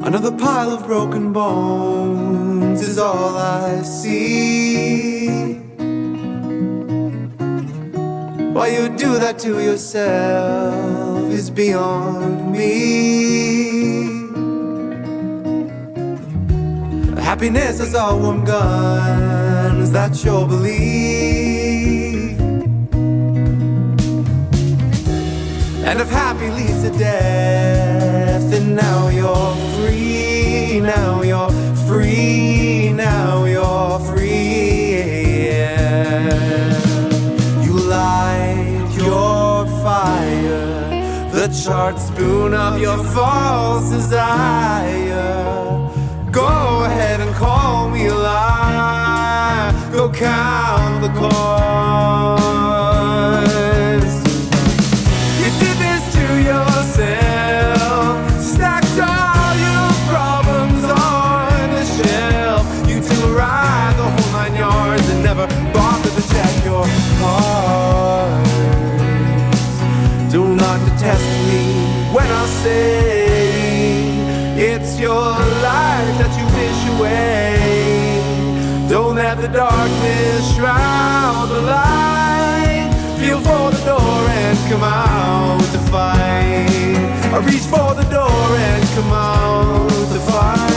Another pile of broken bones is all I see. Why you do that to yourself is beyond me. Happiness is all warm guns, that's your belief. And if happy leads to death, then now you're free, now you're free, now you're free. Yeah. You light your fire, the charred spoon of your false desire. Go ahead and call me a lie, go count the coins. You did this to yourself, stacked all your problems on the shelf. You took a ride the whole 9 yards and never bothered to check your cards. Do not detest me when I say it's your life that you wish away. Don't let the darkness shroud the light. Feel for the door and come out to fight. I reach for the door and come out to fight.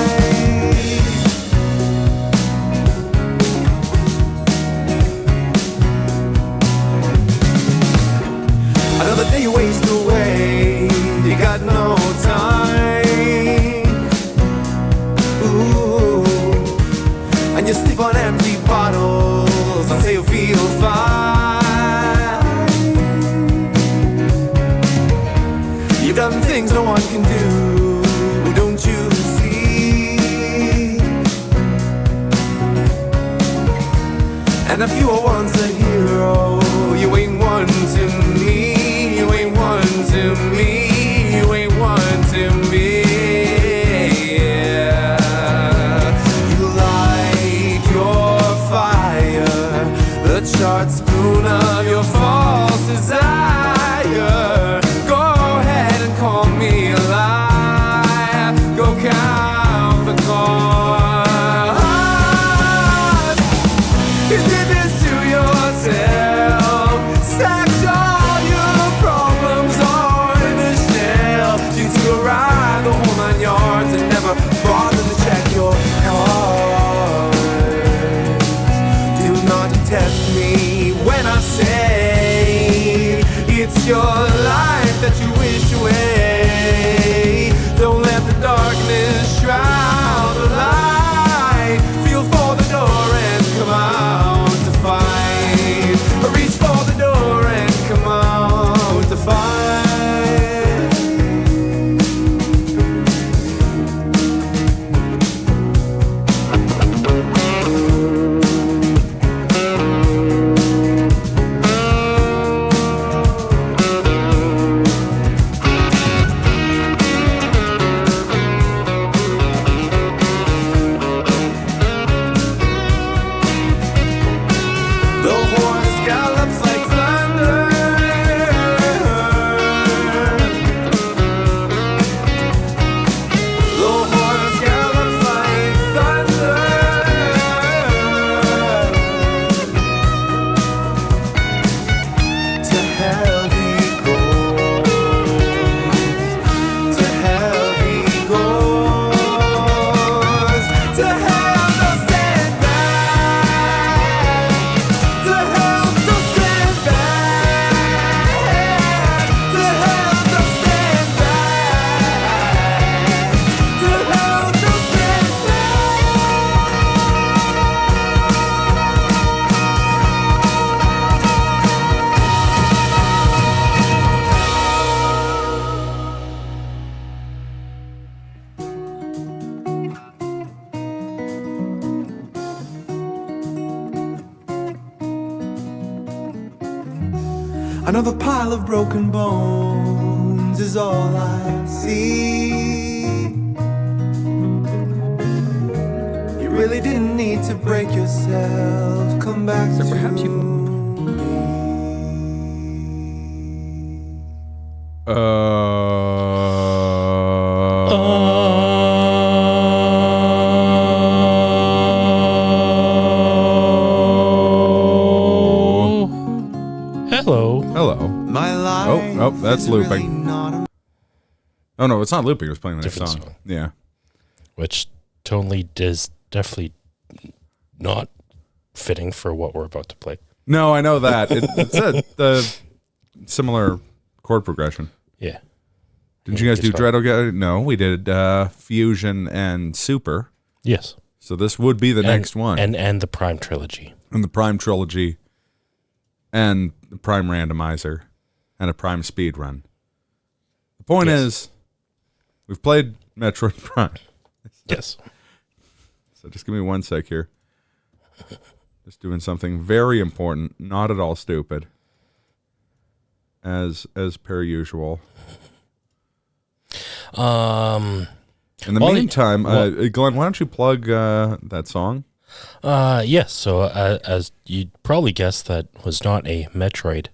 Another day you waste away, you got no time. And you sleep on empty bottles until you feel fine. You've done things no one can do, don't you see? And if you were once a hero, you ain't one to me. You ain't one to me. You ain't one to me. Charred spoon of your false desire. Go ahead and call me a liar. Go count the coins. You did this to yourself, stacked all your problems on the shelf. You took a ride the whole 9 yards and never bothered to check your cards. Test me when I say it's your life that you wish away. Don't let the darkness shroud the light. Feel for the door and come out to fight. Reach for the door and come out to fight. Another pile of broken bones is all I see. You really didn't need to break yourself. Come back so perhaps you me. Oh, that's looping. Oh no, it's not looping. It was playing the next Different song. Yeah. Which tonally is definitely not fitting for what we're about to play. No, I know that. It's the similar chord progression. Yeah. Didn't you guys do Dread? No, we did Fusion and Super. Yes. So this would be the next one. And the Prime Trilogy. And the Prime Trilogy. And the Prime Randomizer. And a Prime Speed Run. The point is, we've played Metroid Prime. Yes. So just give me one sec here. Just doing something very important, not at all stupid. As per usual. In the meantime, Glenn, why don't you plug that song? Yes. So as you'd probably guess, that was not a Metroid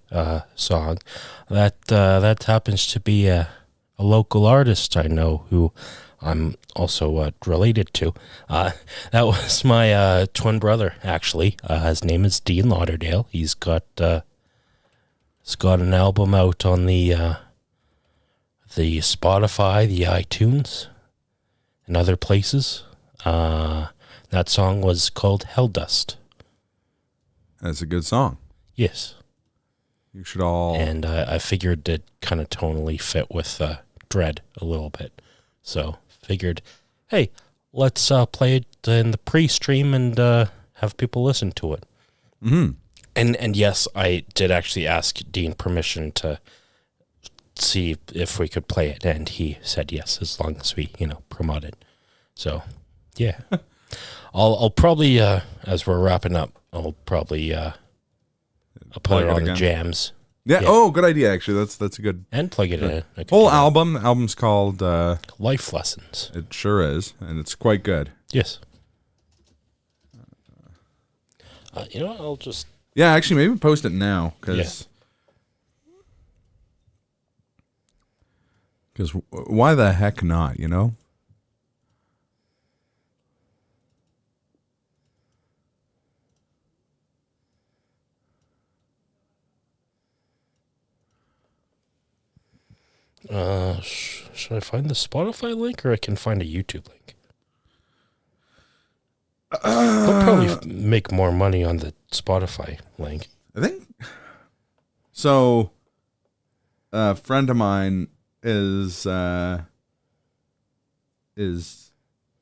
song. That happens to be a local artist I know who I'm also related to. That was my twin brother, actually. His name is Dean Lauderdale. He's got an album out on the Spotify, the iTunes, and other places. That song was called Hell Dust. That's a good song. Yes. You should all... And I figured it kind of tonally fit with Dread a little bit. So figured, hey, let's play it in the pre-stream and have people listen to it. Mm-hmm. And yes, I did actually ask Dean permission to see if we could play it, and he said yes, as long as we, promote it. So, yeah. I'll probably, as we're wrapping up, I'll probably I'll put it on the jams. Yeah. Oh, good idea. Actually, that's a good. And plug it in. Whole album. The album's called Life Lessons. It sure is, and it's quite good. Yes. I'll just. Yeah, actually, maybe post it now because. Because why the heck not? Should I find the Spotify link, or I can find a YouTube link? They'll probably make more money on the Spotify link. I think so. A friend of mine is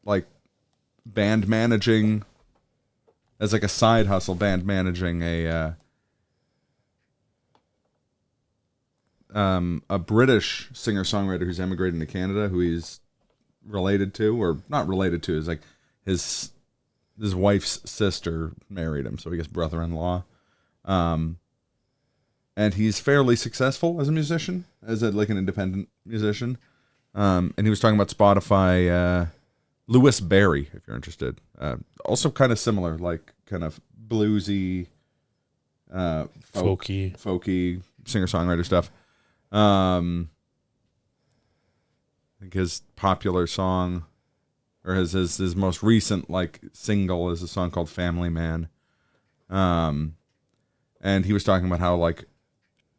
like band managing as like a side hustle, band managing a British singer-songwriter who's emigrating to Canada, who he's related to, or not related to, is like his wife's sister married him, so I guess brother-in-law. And he's fairly successful as a musician, as an independent musician. And he was talking about Spotify, Lewis Berry, if you're interested. Also kind of similar, like kind of bluesy, folky singer-songwriter stuff. I think his popular song, or his most recent like single, is a song called Family Man. And he was talking about how like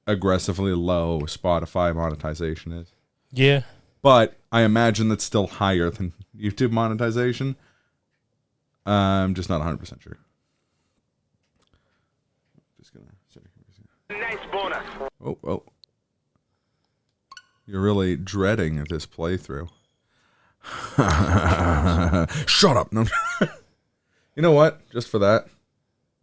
aggressively low Spotify monetization is. Yeah. But I imagine that's still higher than YouTube monetization. I'm just not 100% sure. Just gonna nice bonus. Oh. You're really dreading this playthrough. Shut up. No. You know what? Just for that,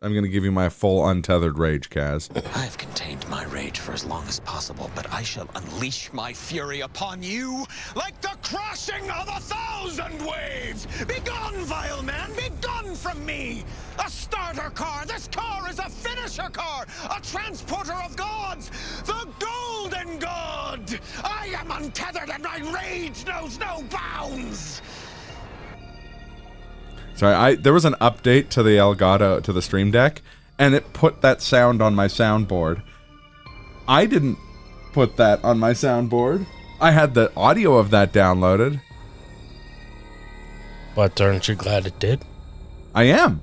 I'm going to give you my full untethered rage, Kaz. I've contained my rage for as long as possible, but I shall unleash my fury upon you like the crashing of 1,000 waves! Begone, vile man! Begone from me! A starter car! This car is a finisher car! A transporter of gods! The Golden God! I am untethered and my rage knows no bounds! Sorry, there was an update to the Elgato, to the Stream Deck, and it put that sound on my soundboard. I didn't put that on my soundboard. I had the audio of that downloaded. But aren't you glad it did? I am.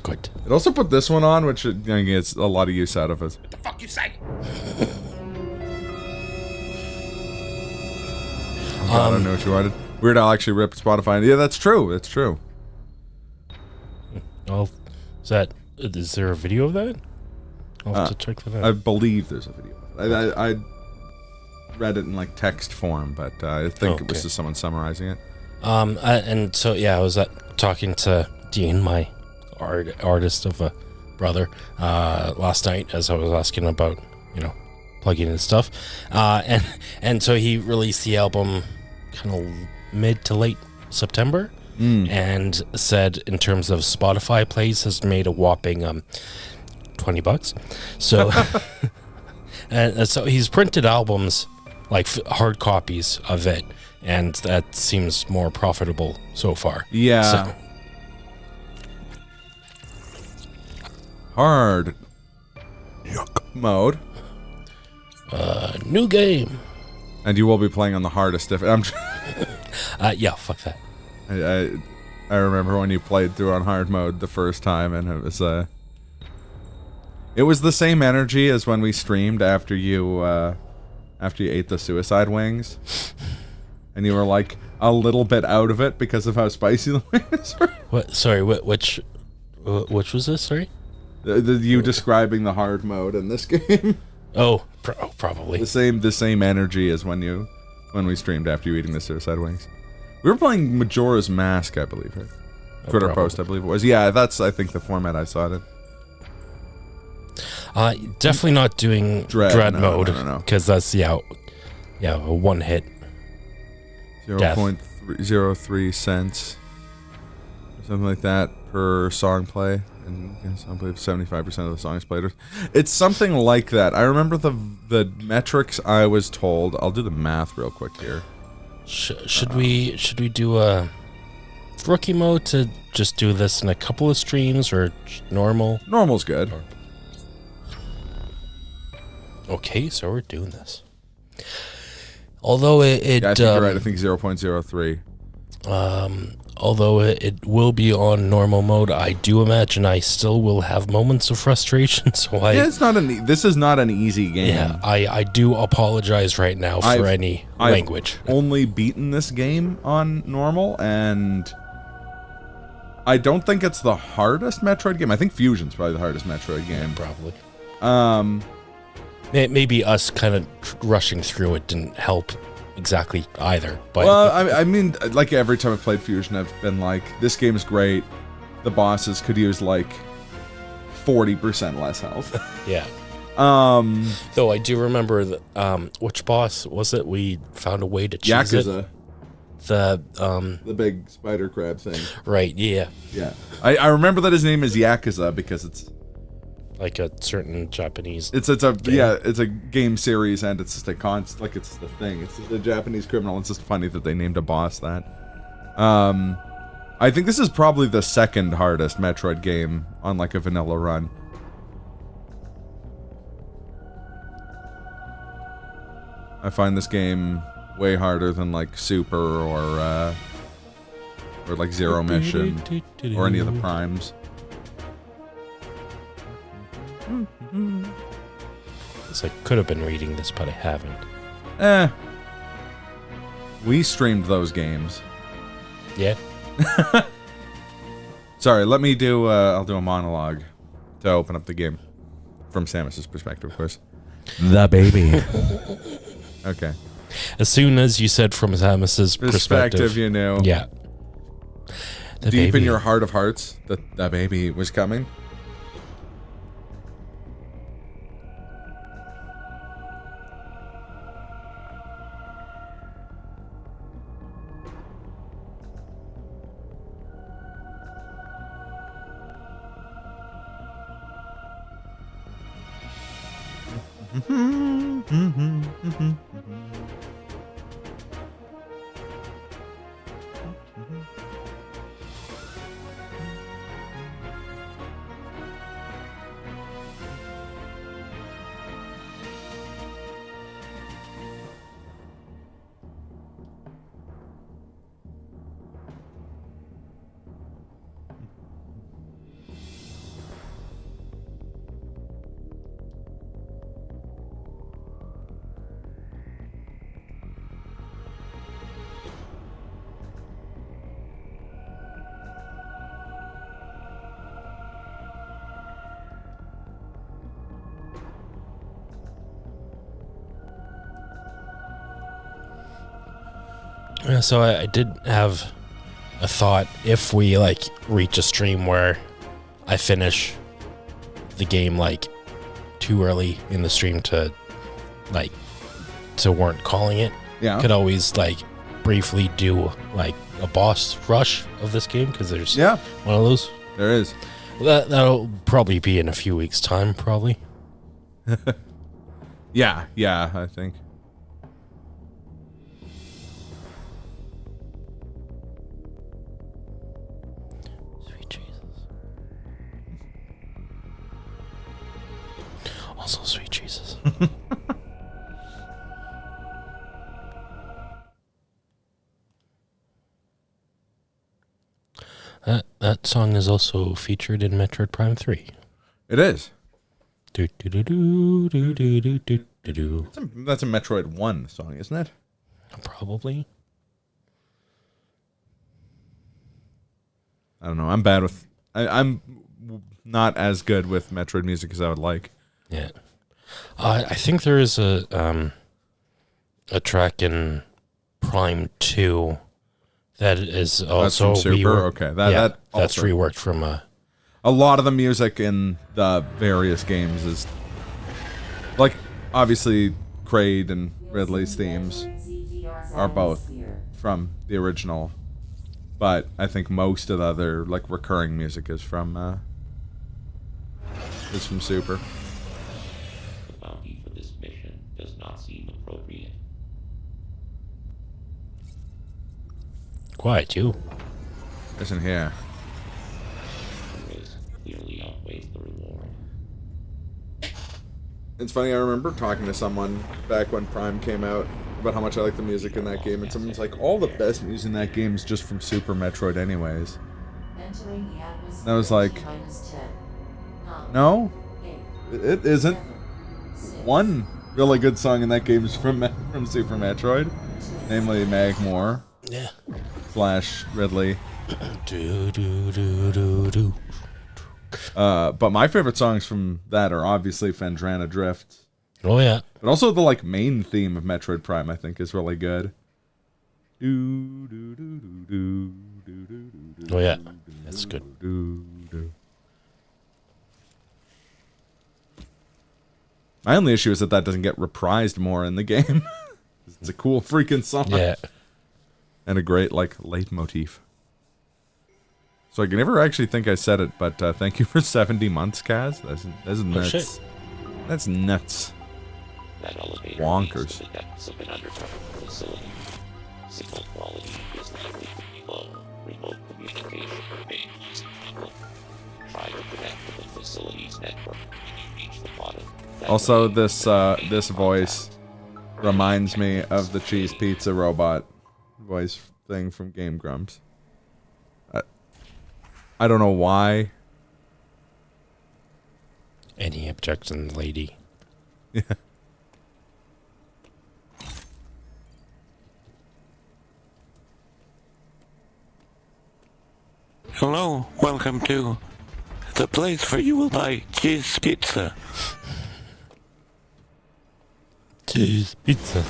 Good. It also put this one on, which it gets a lot of use out of it. What the fuck you say? God, I don't know what you wanted. Weird Al actually ripped Spotify. Yeah, that's true. It's true. Well, is there a video of that? I'll have to check that out. I believe there's a video. I read it in like text form, but I think it was just someone summarizing it. And so I was talking to Dean, my artist of a brother, last night as I was asking about plugging in stuff, and so he released the album kind of mid to late September, and said in terms of Spotify plays has made a whopping $20. So and so he's printed albums like hard copies of it, and that seems more profitable so far. Yeah. So, hard mode. new game. And you will be playing on the hardest. Fuck that. I remember when you played through on hard mode the first time, and it was the same energy as when we streamed after you ate the suicide wings, and you were like a little bit out of it because of how spicy the wings were. What? Sorry. Which was this? Sorry. You describing the hard mode in this game. Probably the same energy as when we streamed after you eating the suicide wings. We were playing Majora's Mask, I believe, right? Twitter post, I believe it was. Yeah, that's I think the format I saw it in. Definitely not doing Dread mode, no. because that's a one hit 0.03 cents or something like that per song play, and I believe 75% of the songs played. It's something like that. I remember the metrics I was told. I'll do the math real quick here. Should we do a rookie mode to just do this in a couple of streams, or normal? Normal's good. Okay, so we're doing this. Although I think you're right. I think 0.03. Although it will be on normal mode, I do imagine I still will have moments of frustration. So this is not an easy game. Yeah, I do apologize right now for any language. I've only beaten this game on normal, and I don't think it's the hardest Metroid game. I think Fusion's probably the hardest Metroid game. Probably. Maybe us kind of rushing through it didn't help exactly either. But I mean, like every time I've played Fusion, I've been like, this game is great. The bosses could use like 40% less health. Yeah. Though I do remember that, which boss was it? We found a way to cheese Yakuza. The big spider crab thing. Right. Yeah. Yeah. I remember that his name is Yakuza because it's like a certain Japanese. It's a game series, and it's just it's the thing. It's the Japanese criminal. It's just funny that they named a boss that. I think this is probably the second hardest Metroid game on like a vanilla run. I find this game way harder than like Super or like Zero Mission or any of the Primes. I could have been reading this, but I haven't. We streamed those games. Yeah. Sorry, let me do. I'll do a monologue to open up the game from Samus's perspective, of course. The baby. Okay. As soon as you said from Samus's perspective, you knew. Yeah. Deep in your heart of hearts, that baby was coming. Yeah, so I did have a thought, if we like reach a stream where I finish the game like too early in the stream to warrant calling it, Yeah. could always like briefly do like a boss rush of this game, because there's Yeah, one of those. there is. That'll probably be in a few weeks' time, probably. Yeah, I think. Sweet Jesus. Also, sweet Jesus. That song is also featured in Metroid Prime 3. It is. Do do do do do do do do do do. That's a Metroid 1 song, isn't it? Probably. I don't know. I'm bad with... I'm not as good with Metroid music as I would like. Yeah. I think there is a track in Prime 2 that is also That's from Super? reworked. Okay. That's also- reworked from A lot of the music in the various games is... Like, obviously, Kraid and Ridley's themes are both from the original. But I think most of the other, like, recurring music is from Super. The bounty for this mission does not seem appropriate. Quiet, you. Listen here. The risk clearly outweighs the reward. It's funny, I remember talking to someone back when Prime came out about how much I like the music in that game, and someone's like, all the best music in that game is just from Super Metroid anyways. And I was like, no, it isn't. One really good song in that game is from Super Metroid, namely Magmore Yeah. / Ridley. Do do do do do. But my favorite songs from that are obviously Phendrana Drift. Oh yeah. But also the like main theme of Metroid Prime, I think, is really good. Do, do, do, do, do, do, do, do, Oh yeah. do, That's good. do, do. My only issue is that doesn't get reprised more in the game. It's a cool freaking song. Yeah. And a great like leitmotif. So I can never actually think I said it, but thank you for 70 months, Kaz. That's nuts. shit. That's nuts. That elevator Bonkers. leads to the depths of an underground facility. Signal quality is likely to be low. Remote communication remains stable. Try to connect to the facility's network when you reach the bottom. That Also, way, this voice reminds me of the cheese pizza robot voice thing from Game Grumps. I don't know why. Any objections, lady? Yeah. Hello, welcome to the place where you will buy cheese pizza. Cheese pizza.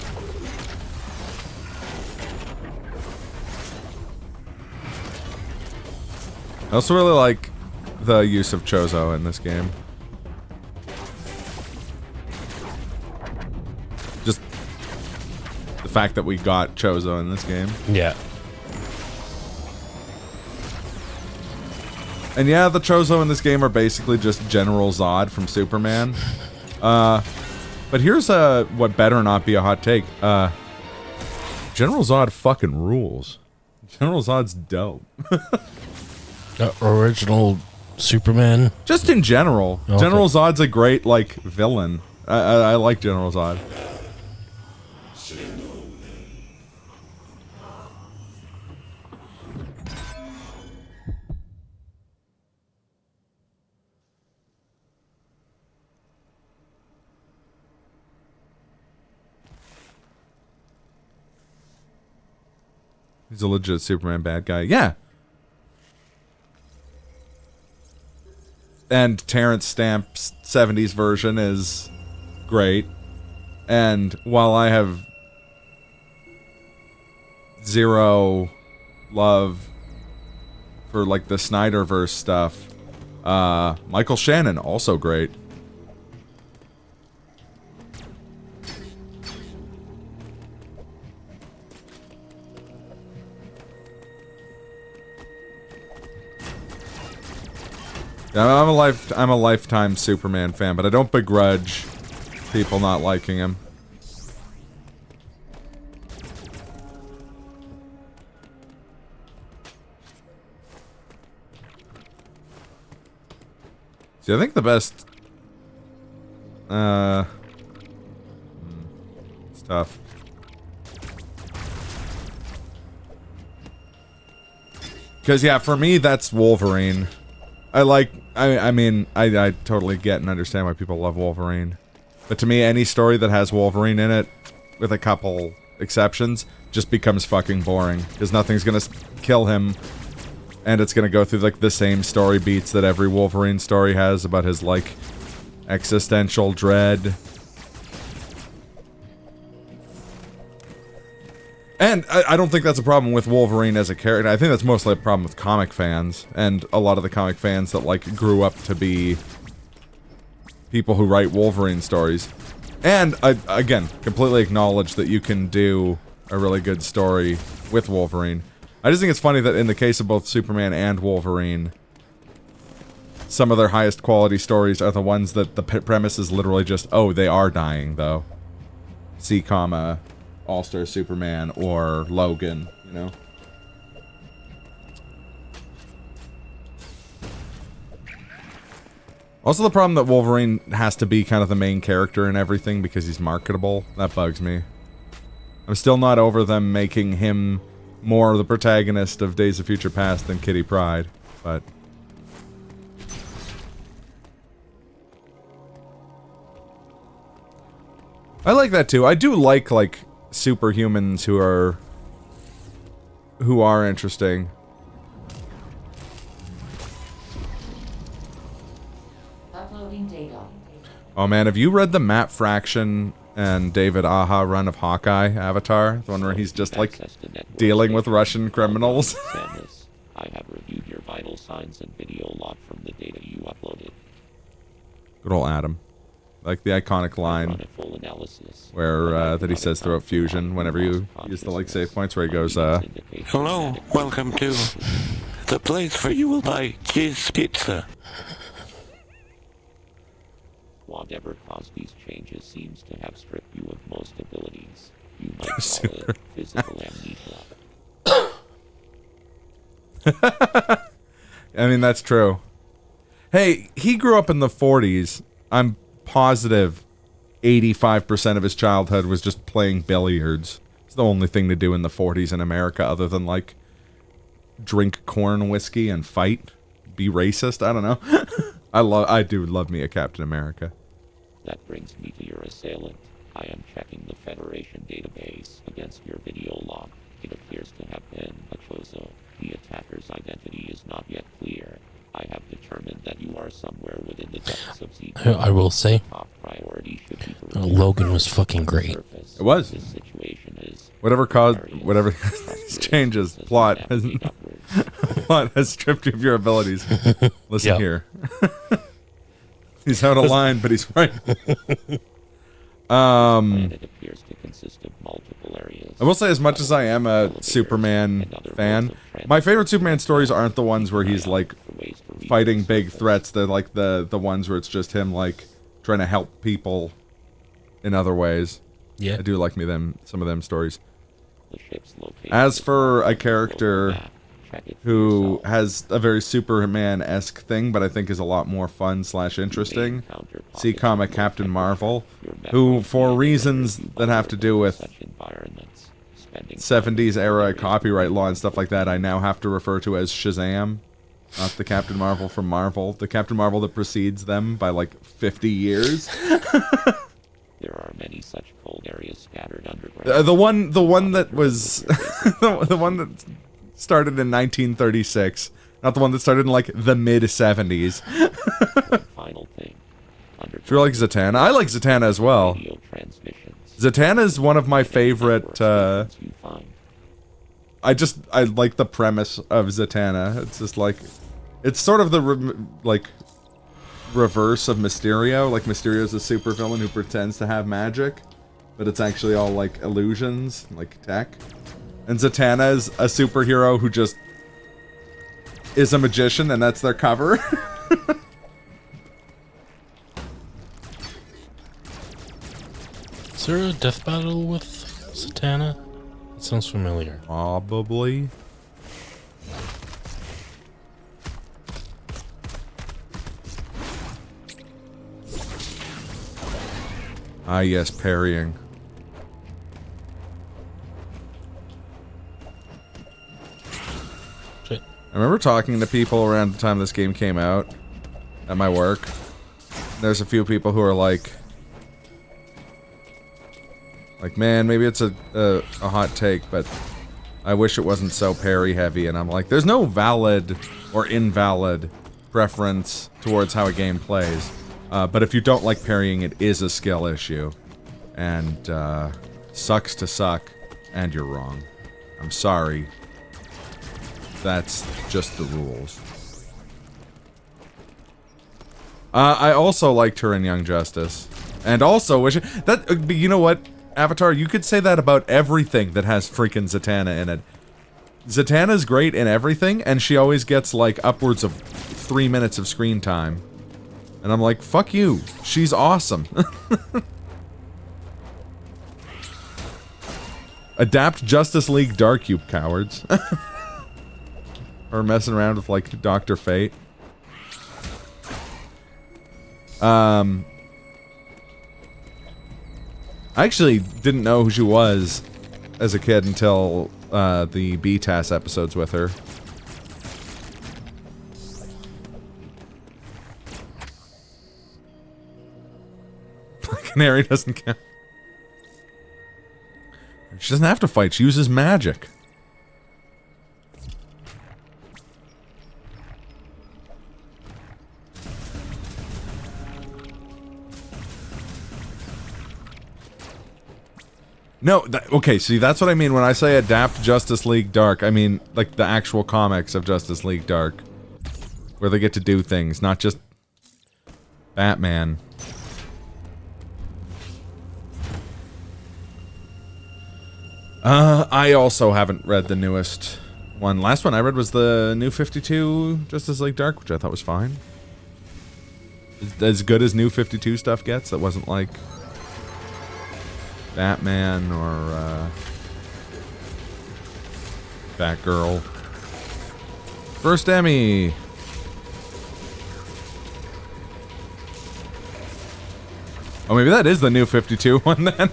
I also really like the use of Chozo in this game. Just the fact that we got Chozo in this game. Yeah. And yeah, the Chozo in this game are basically just General Zod from Superman. But here's what better not be a hot take. General Zod fucking rules. General Zod's dope. Original Superman. Just in general. Okay. General Zod's a great, like, villain. I like General Zod. He's a legit Superman bad guy. Yeah. And Terrence Stamp's 70s version is great. And while I have zero love for like the Snyderverse stuff. Michael Shannon, also great. Yeah, I'm a lifetime Superman fan, but I don't begrudge people not liking him. See, I think the best... it's tough. Because, yeah, for me, that's Wolverine. I mean, I totally get and understand why people love Wolverine. But to me, any story that has Wolverine in it, with a couple exceptions, just becomes fucking boring. Because nothing's gonna kill him, and it's gonna go through, like, the same story beats that every Wolverine story has about his, like, existential dread. And I don't think that's a problem with Wolverine as a character. I think that's mostly a problem with comic fans, and a lot of the comic fans that, like, grew up to be people who write Wolverine stories. And, I, again, completely acknowledge that you can do a really good story with Wolverine. I just think it's funny that in the case of both Superman and Wolverine, some of their highest quality stories are the ones that the premise is literally just, oh, they are dying, though. C, comma... All-Star Superman or Logan, you know? Also the problem that Wolverine has to be kind of the main character in everything because he's marketable. That bugs me. I'm still not over them making him more the protagonist of Days of Future Past than Kitty Pryde, but... I like that too. I do like superhumans who are interesting. Uploading data. Oh man, have you read the Matt Fraction and David Aja run of Hawkeye Avatar? The one where he's just like dealing with Russian criminals? I have reviewed your vital signs and video log from the data you uploaded. Good old Adam. Like the iconic line where that he says throughout Fusion whenever you use the like save points where he goes Hello, welcome to the place where you will buy cheese pizza. Whatever caused these changes seems to have stripped you of most abilities. You might call it physical amnesia. I mean, that's true. Hey, he grew up in the 40s. I'm positive 85% of his childhood was just playing billiards. It's the only thing to do in the 40s in America other than, like, drink corn whiskey and fight. Be racist? I don't know. I do love me a Captain America. That brings me to your assailant. I am checking the Federation database against your video log. It appears to have been a Chozo. The attacker's identity is not yet clear. I have determined that you are somewhere within the depths of Z. I will say, Top priority should be to Logan was fucking great. It was. This situation is Whatever these changes, plot has stripped you of your abilities. Listen here. He's out of line, but he's right. It appears to consist of multiple areas. I will say, as much as I am a Superman fan, my favorite Superman stories aren't the ones where he's, like, fighting big threats. They're, like, the ones where it's just him, like, trying to help people in other ways. Yeah. I do like some of them stories. As for a character who has a very Superman-esque thing, but I think is a lot more fun / interesting, see comic Captain Marvel, who, for reasons that have to do with 70s era copyright law and stuff like that, I now have to refer to as Shazam. Not the Captain Marvel from Marvel. The Captain Marvel that precedes them by, like, 50 years. There are many such cold areas scattered underground. The one that was... the one that started in 1936. Not the one that started in, like, the mid-70s. Final thing. Do you like Zatanna? I like Zatanna as well. Zatanna is one of my favorite, I like the premise of Zatanna. It's just like, it's sort of the reverse of Mysterio. Like, Mysterio's a supervillain who pretends to have magic, but it's actually all like illusions, like tech. And Zatanna is a superhero who just is a magician, and that's their cover. Is there a death battle with Zatanna? It sounds familiar. Probably. Ah, yes, parrying. Shit. I remember talking to people around the time this game came out at my work. There's a few people who are like, man, maybe it's a hot take, but I wish it wasn't so parry heavy. And I'm like, there's no valid or invalid preference towards how a game plays. But if you don't like parrying, it is a skill issue. And sucks to suck, and you're wrong. I'm sorry. That's just the rules. I also liked her in Young Justice. And also wish that, you know what, Avatar, you could say that about everything that has freaking Zatanna in it. Zatanna's great in everything, and she always gets like upwards of 3 minutes of screen time. And I'm like, fuck you. She's awesome. Adapt Justice League Dark, you cowards. Or messing around with like Dr. Fate. I actually didn't know who she was as a kid until the BTAS episodes with her. Canary doesn't count. She doesn't have to fight, she uses magic. No, okay, see, that's what I mean when I say adapt Justice League Dark. I mean, like, the actual comics of Justice League Dark. Where they get to do things, not just Batman. I also haven't read the newest one. Last one I read was the New 52 Justice League Dark, which I thought was fine. As good as New 52 stuff gets, that wasn't like Batman or Batgirl. First Emmy. Oh, maybe that is the New 52 one then.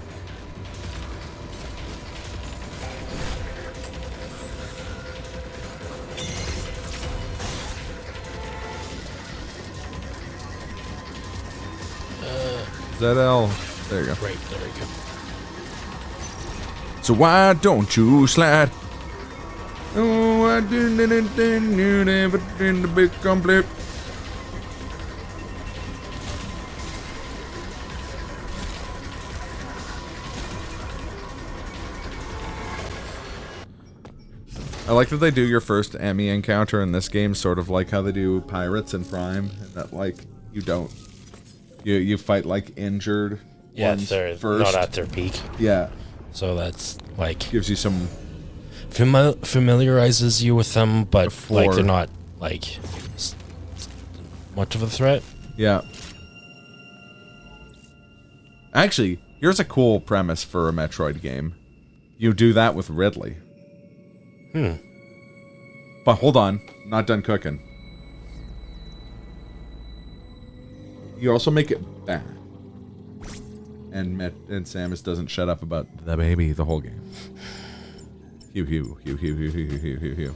ZL. There you go. Right, there we go. So why don't you slide? Oh, I didn't you never in the big complete. I like that they do your first Emmy encounter in this game, sort of like how they do Pirates in Prime, and that like you don't. You fight like injured ones they're first. not at their peak. Yeah. So that's like Gives you some familiarizes you with them, but Before. like they're not like much of a threat. Yeah. Actually, here's a cool premise for a Metroid game. You do that with Ridley. But hold on, not done cooking. You also make it bad. And Samus doesn't shut up about the baby the whole game. Hew, hew, hew, hew, hew, hew, hew, hew, hew.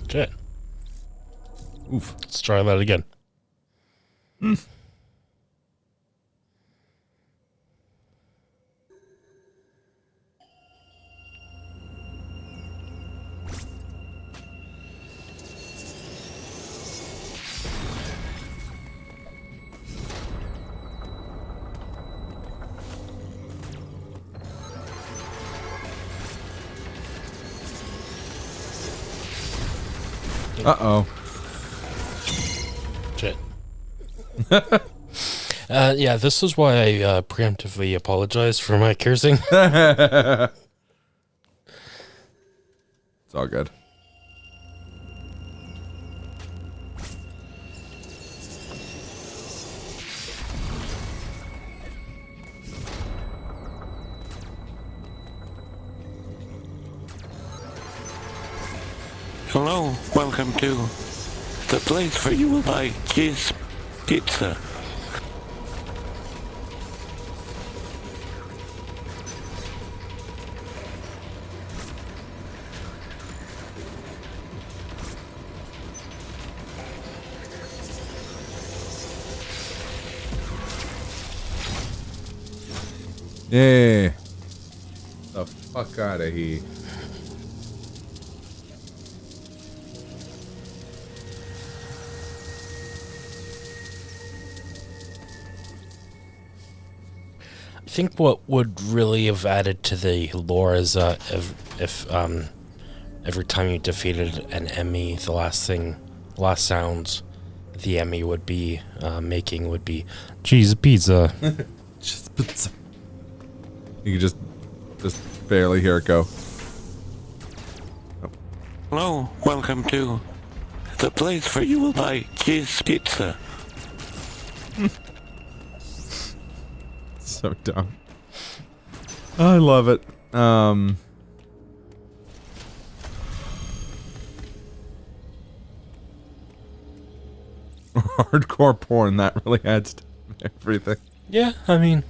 Shit. Oof. Let's try that again. Uh-oh. Shit. Yeah, this is why I preemptively apologize for my cursing. It's all good. Hello, welcome to the place where you will buy cheese pizza. Yeah. The fuck out of here. I think what would really have added to the lore is if every time you defeated an enemy, the last sounds the enemy would be making would be cheese pizza. Just pizza. You can just barely hear it go. Hello, welcome to the place where you will buy cheese pizza. So dumb. I love it. Hardcore porn, that really adds to everything. Yeah, I mean,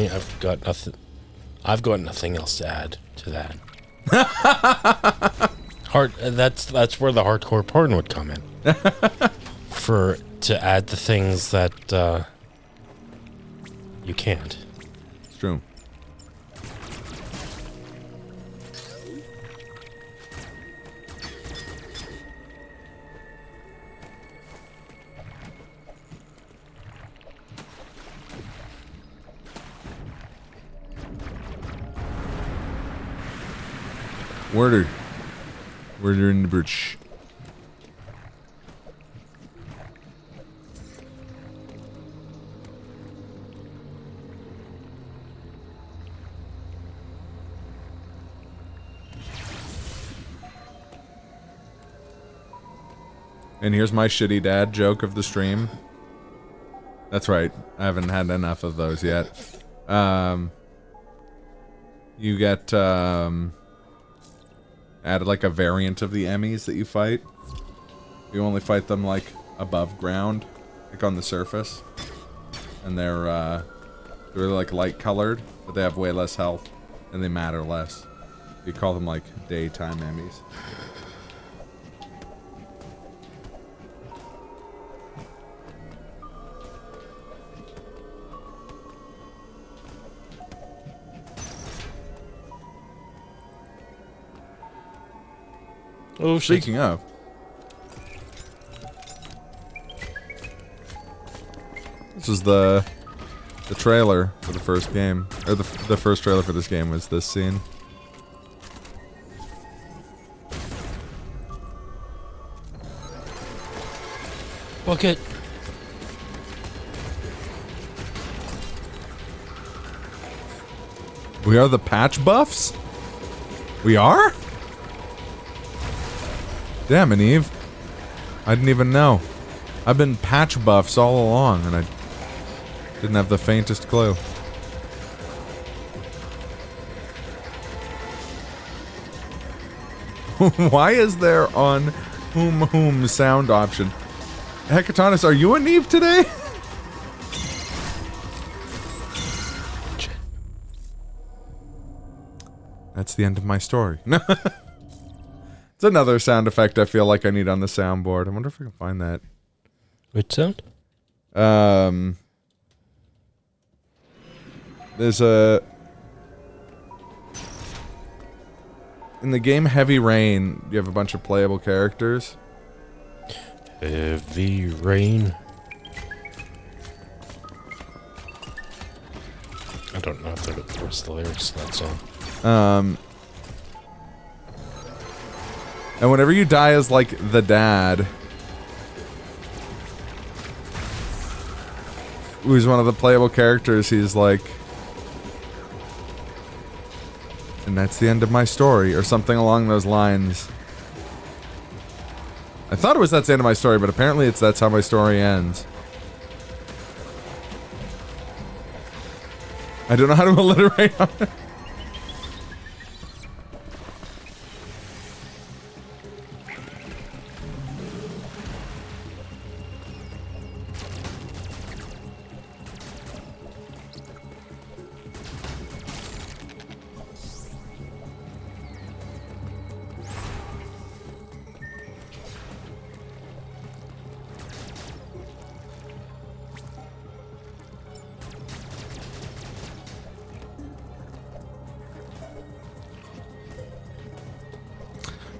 I've got nothing. I've got nothing else to add to that. That's where the hardcore porn would come in. To add the things that you can't. It's true. Word in the bridge. And here's my shitty dad joke of the stream. That's right. I haven't had enough of those yet. You get added like a variant of the Emmys that you fight. You only fight them like above ground, like on the surface. And they're like light colored, but they have way less health and they matter less. You call them like daytime Emmys. Oh, shit. Speaking of, this is the trailer for the first game, or the first trailer for this game was this scene. Bucket. We are the patch buffs? We are? Damn it, Eve. I didn't even know. I've been patch buffs all along, and I didn't have the faintest clue. Why is there on whom sound option? Hecatonis, are you an Eve today? That's the end of my story. It's another sound effect I feel like I need on the soundboard. I wonder if I can find that. Which sound? There's a... In the game Heavy Rain, you have a bunch of playable characters. Heavy rain. I don't know if the rest of the lyrics to that song. And whenever you die as, like, the dad, who's one of the playable characters, he's like, and that's the end of my story, or something along those lines. I thought it was that's the end of my story, but apparently it's that's how my story ends. I don't know how to alliterate on it.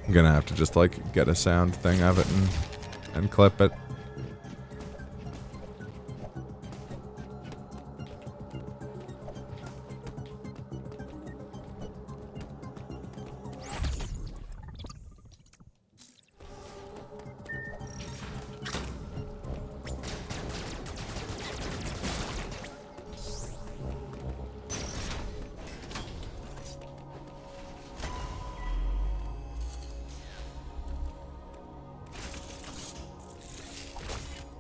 I'm gonna have to just, like, get a sound thing of it and clip it.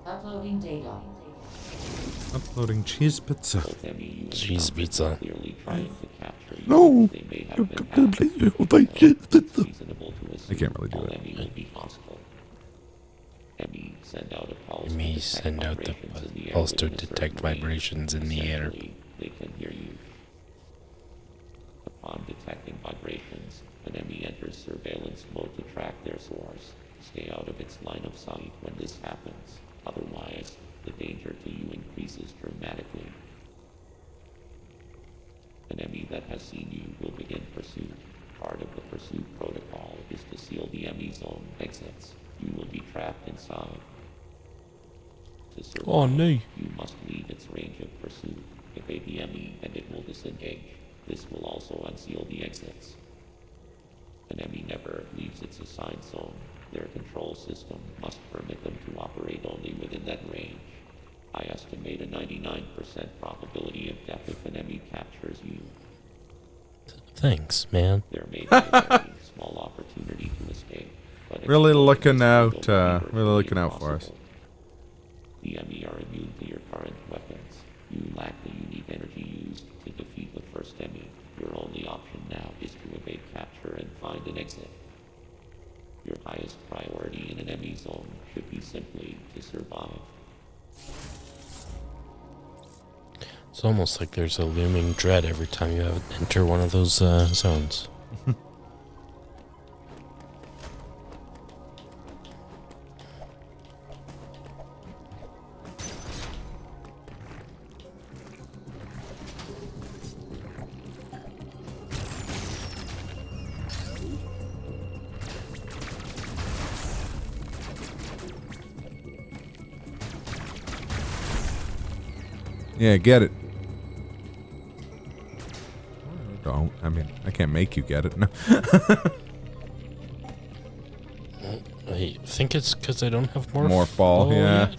Uploading data. Uploading cheese pizza. Cheese pizza. No! I I can't really do it. Me send out the pulse to detect vibrations in the air. They can hear you. Upon detecting vibrations, an enemy enters surveillance mode to track their source. Stay out of its line of sight when this happens. Otherwise, the danger to you increases dramatically. An enemy that has seen you will begin pursuit. Part of the pursuit protocol is to seal the enemy's own exits. You will be trapped inside. To survive, Oh, no. you must leave its range of pursuit. Evade the enemy and it will disengage. This will also unseal the exits. An enemy never leaves its assigned zone. Their control system must permit them to operate only within that range. I estimate a 99% probability of death if an enemy captures you. Thanks, man. There may be a very small opportunity to escape, but Really exploring looking this out, will be really looking out impossible. for us. The enemy are immune to your current weapons. You lack the unique energy used to defeat the first enemy. Your only option now is to evade capture and find an exit. Your highest priority in an enemy zone should be simply to survive. It's almost like there's a looming dread every time you enter one of those zones. Yeah, get it. Don't. I mean, I can't make you get it. No. I think it's because I don't have more Morph ball, yeah.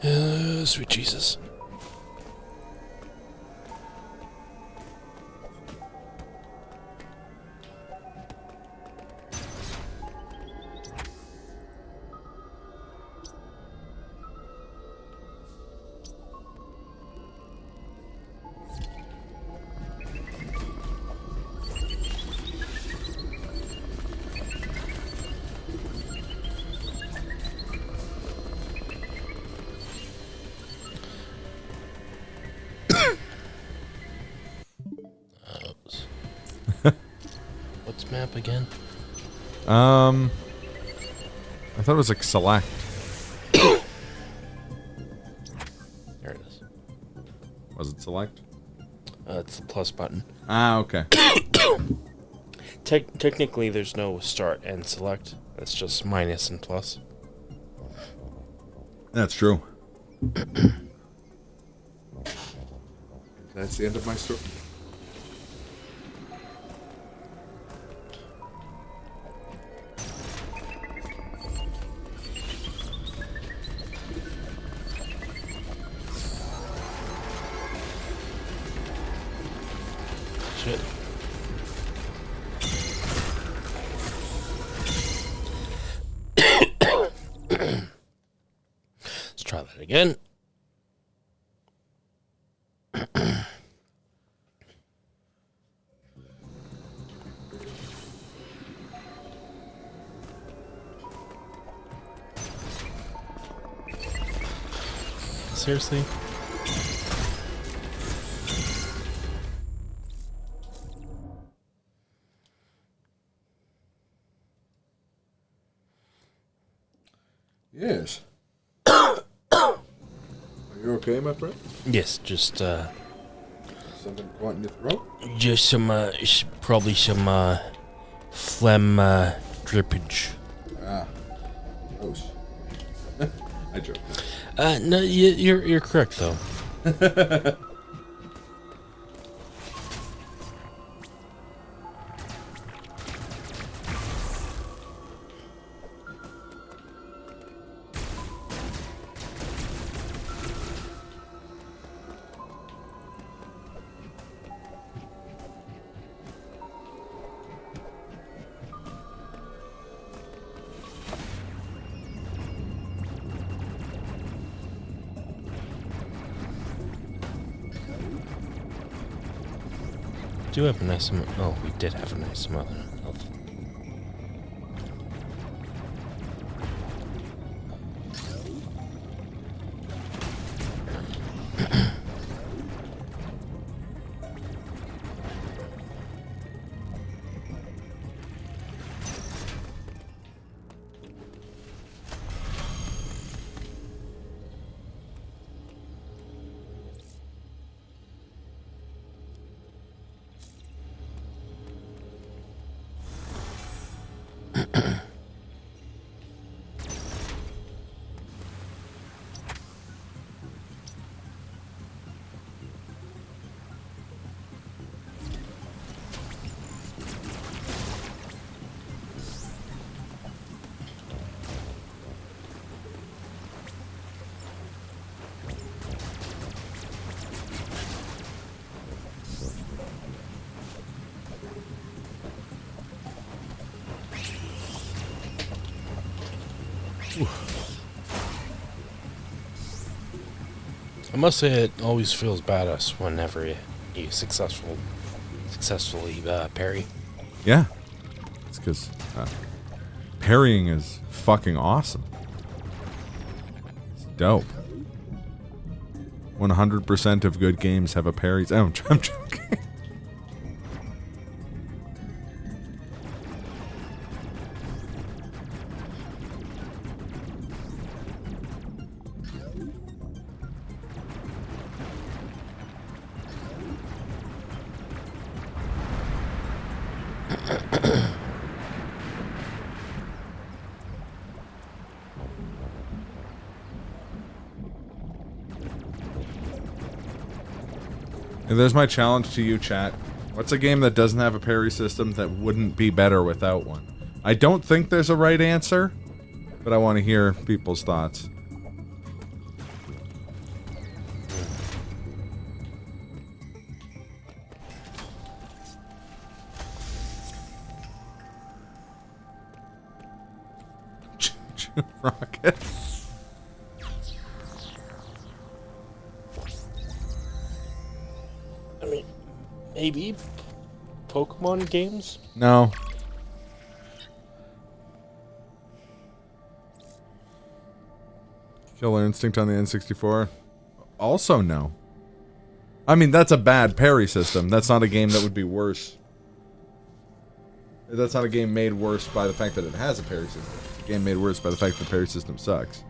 yet. Sweet Jesus. What's map again? I thought it was like select. There it is. Was it select? It's the plus button. Ah, okay. Technically, there's no start and select. It's just minus and plus. That's true. That's the end of my story. Shit. Let's try that again. Seriously? Yes. Are you okay, my friend? Yes, just Something caught in your throat? just some probably some phlegm drippage. Gross. I joke. No, you're correct though. Do have a nice amount. Oh, we did have a nice amount of health. I must say, it always feels badass whenever you successfully parry. Yeah. It's because parrying is fucking awesome. It's dope. 100% of good games have a parry. Oh, I'm joking. And there's my challenge to you, chat. What's a game that doesn't have a parry system that wouldn't be better without one? I don't think there's a right answer, but I want to hear people's thoughts. Rocket. I mean, maybe Pokemon games? No. Killer Instinct on the N64? Also no. I mean, that's a bad parry system. That's not a game that would be worse. That's not a game made worse by the fact that it has a parry system. It's a game made worse by the fact that the parry system sucks.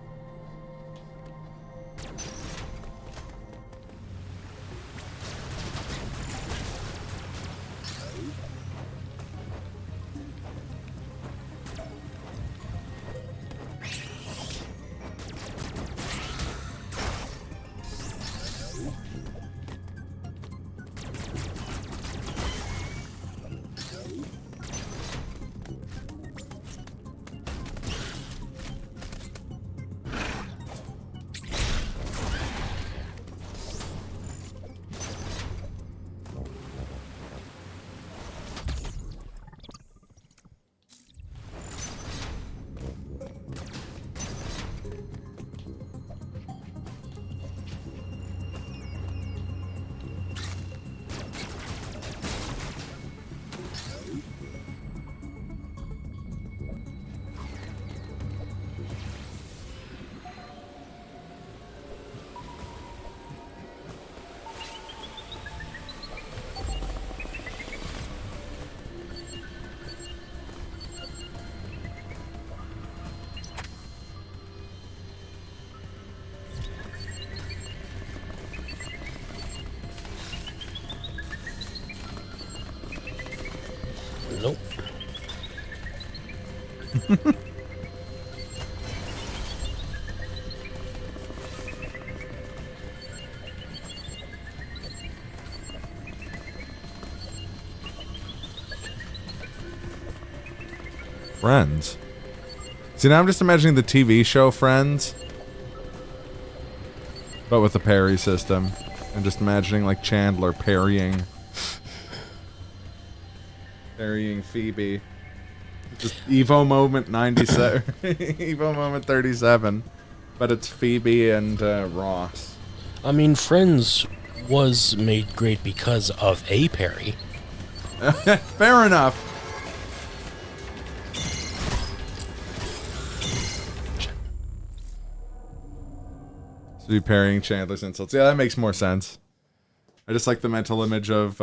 Friends. See, now I'm just imagining the TV show Friends, but with the parry system. And just imagining, like, Chandler parrying Phoebe. Just Evo Moment 97. Evo Moment 37. But it's Phoebe and Ross. I mean, Friends was made great because of a parry. Fair enough. To be parrying Chandler's insults. Yeah, that makes more sense. I just like the mental image of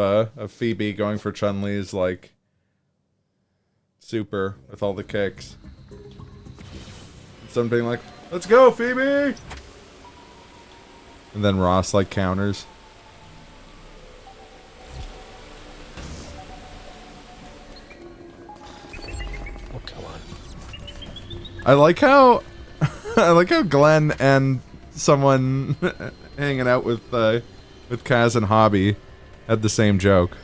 Phoebe going for Chun-Li's, like, super with all the kicks. Something like, let's go, Phoebe! And then Ross, like, counters. Oh, come on. I like how Glenn and someone hanging out with Kaz and Hobby had the same joke.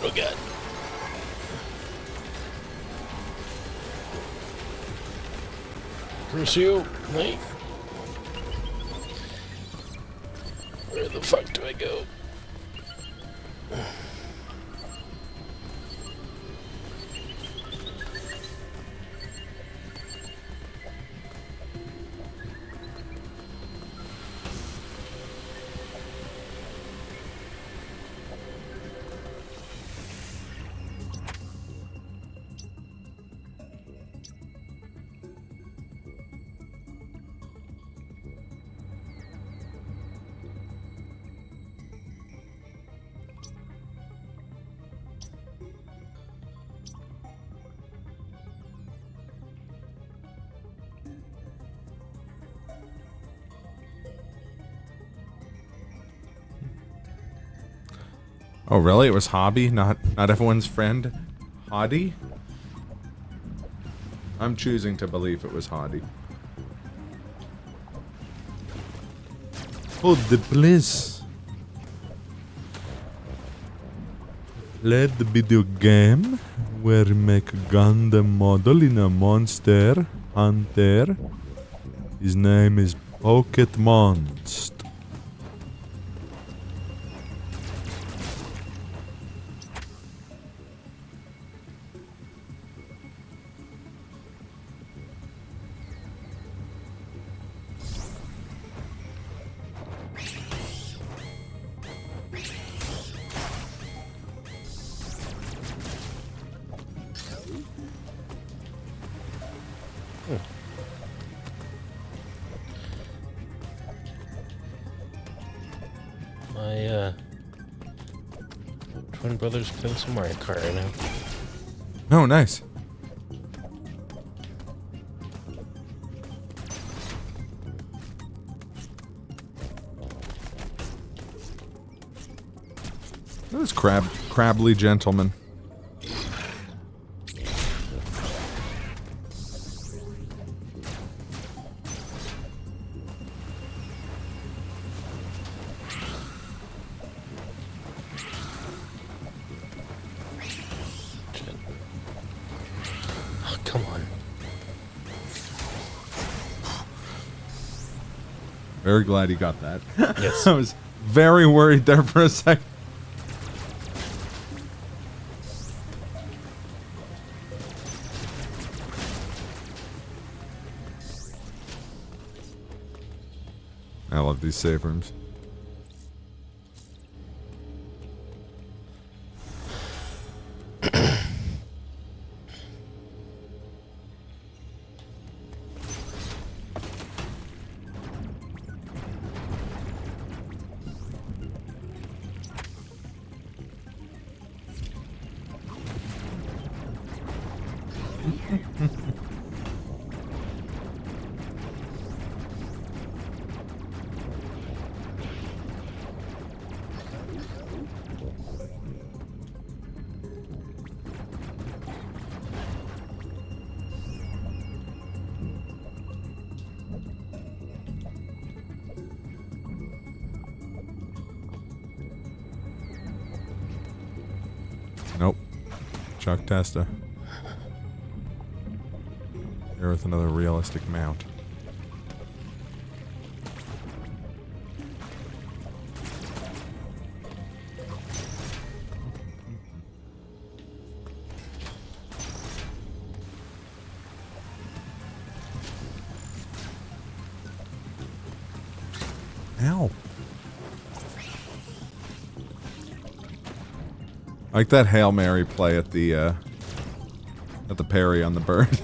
Oh, God. Pursue, mate. Where the fuck do I go? Oh, really? It was Hobby, not everyone's friend? Hottie? I'm choosing to believe it was Hottie. Oh, the bliss. Play the video game where you make a Gundam model in a monster hunter. His name is Pocket Monst. My twin brother's playing some Mario Kart right now. Oh, nice. Those crabbly gentlemen. Oh, come on. Very glad he got that. Yes. I was very worried there for a second. I love these save rooms. Nope. Chuck Testa. Here with another realistic mount. Ow. I like that Hail Mary play at the parry on the bird.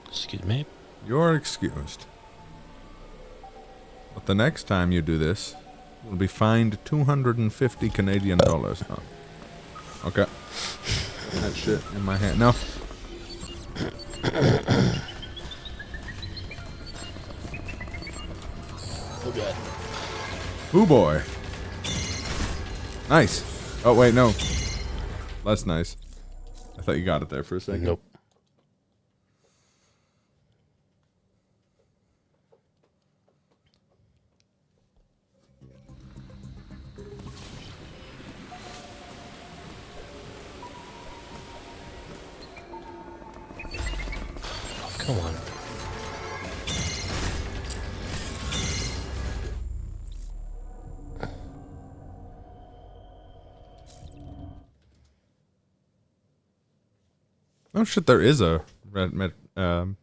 Excuse me. You're excused. But the next time you do this, you'll be fined 250 Canadian dollars. Oh. Okay. That shit in my hand. No. Oh god. Ooh boy. Nice. Oh wait, no. That's nice. I thought you got it there for a second. Nope. Come on. Oh shit, there is a randomizer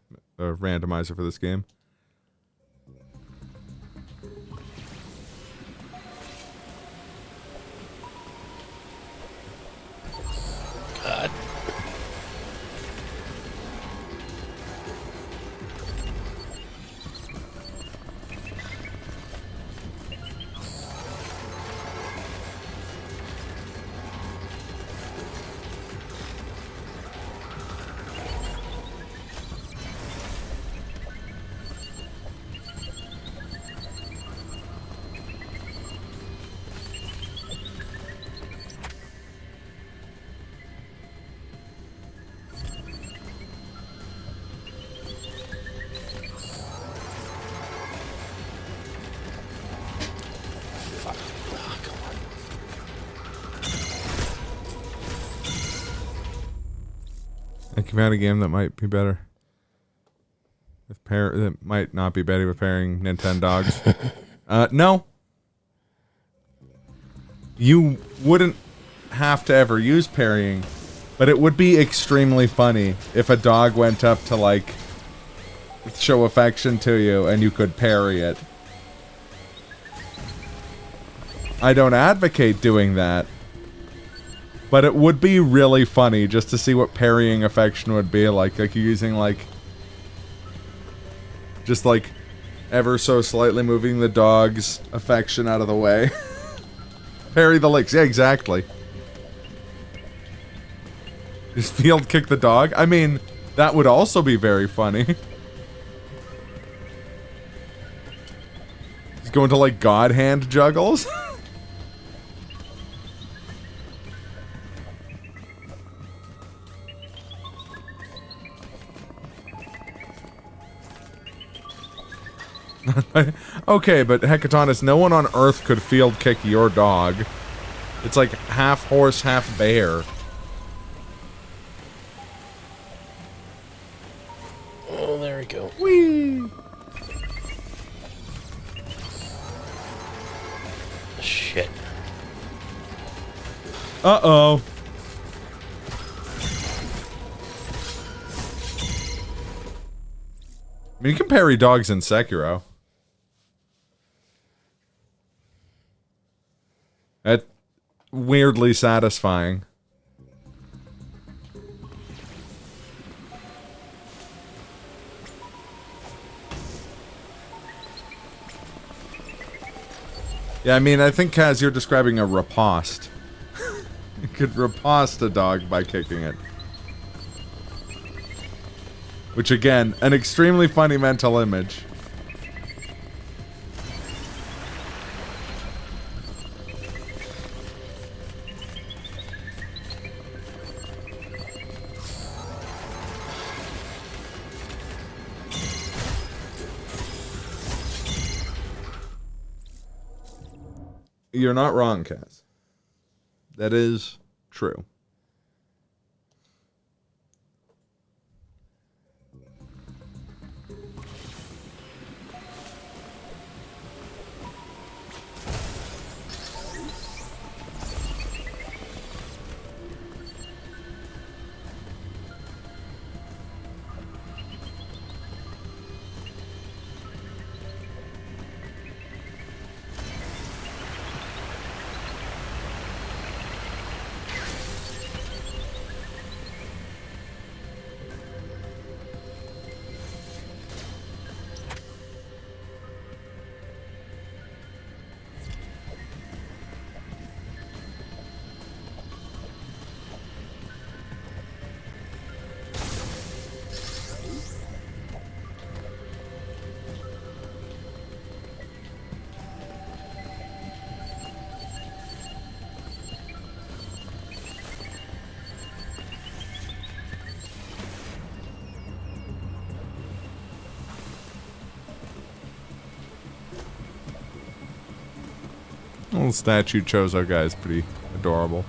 for this game. God. I think you've had a game that might be better. That might not be better with pairing Nintendogs. No. You wouldn't have to ever use parrying, but it would be extremely funny if a dog went up to, like, show affection to you and you could parry it. I don't advocate doing that, but it would be really funny just to see what parrying affection would be like. Like, you're using, like, just, like, ever so slightly moving the dog's affection out of the way. Parry the licks. Yeah, exactly. Just field kick the dog. I mean, that would also be very funny. He's going to, like, God hand juggles. Okay, but Hecatonis, no one on Earth could field kick your dog. It's like half horse, half bear. Shit. Uh-oh. I mean, you can parry dogs in Sekiro. That's weirdly satisfying. Yeah, I mean, I think, Kaz, you're describing a riposte. You could riposte a dog by kicking it. Which, again, an extremely funny mental image. You're not wrong, Kaz. That is true. Little statue Chozo guy is pretty adorable.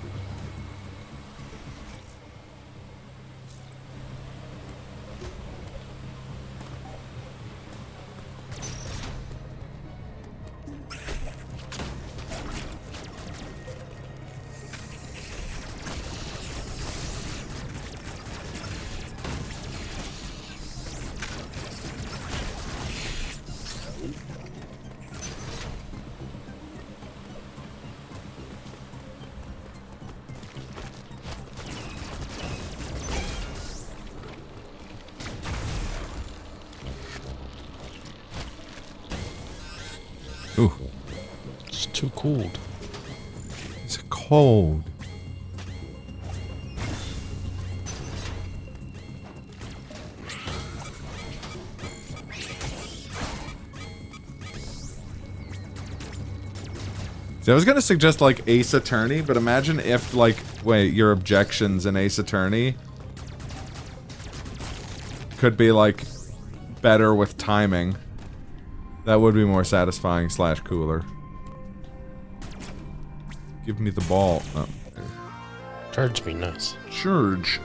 Ooh. It's too cold. It's cold. See, I was gonna suggest like Ace Attorney, but imagine if like, wait, your objections in Ace Attorney could be like better with timing. That would be more satisfying / cooler. Give me the ball. Oh. Charge me nice. Charge.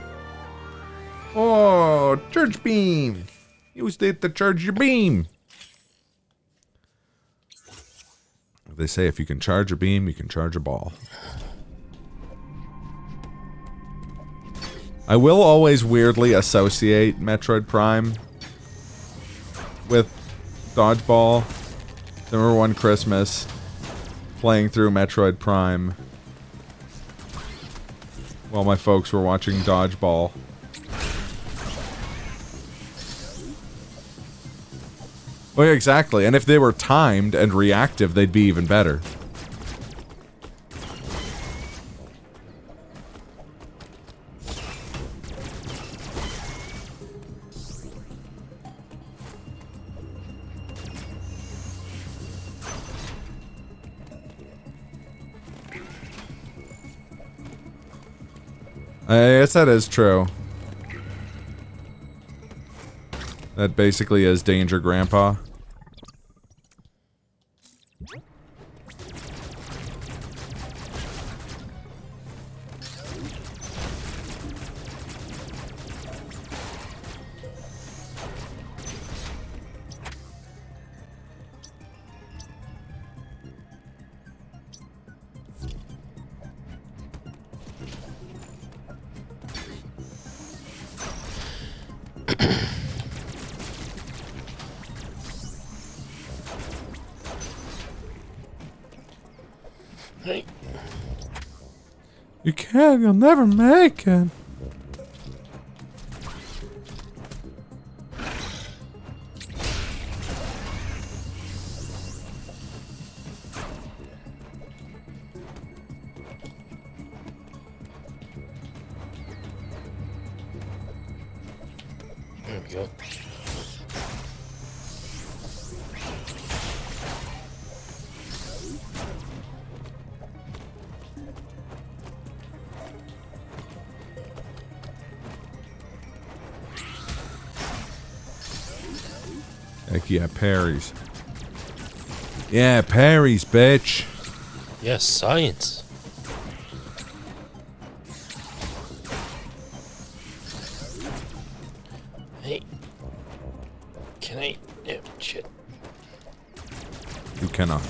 Oh, charge beam. Use it to charge your beam. They say if you can charge a beam, you can charge a ball. I will always weirdly associate Metroid Prime with Dodgeball. I remember one Christmas playing through Metroid Prime while my folks were watching Dodgeball. Oh yeah, exactly. And if they were timed and reactive, they'd be even better. I guess that is true. That basically is Danger Grandpa. Hey. You can't. You'll never make it. There we go. Heck yeah, parries. Yeah, parries, bitch. Yes, science. Hey. Can I? Oh, shit. You cannot.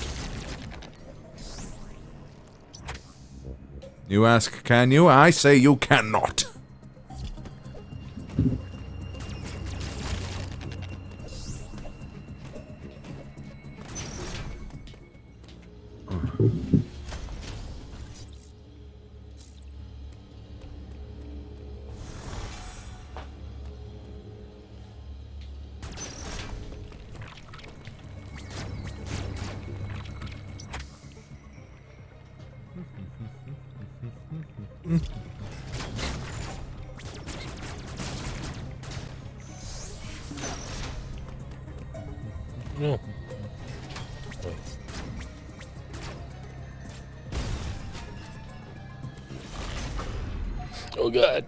You ask, can you? I say you cannot. No. Wait. Oh god.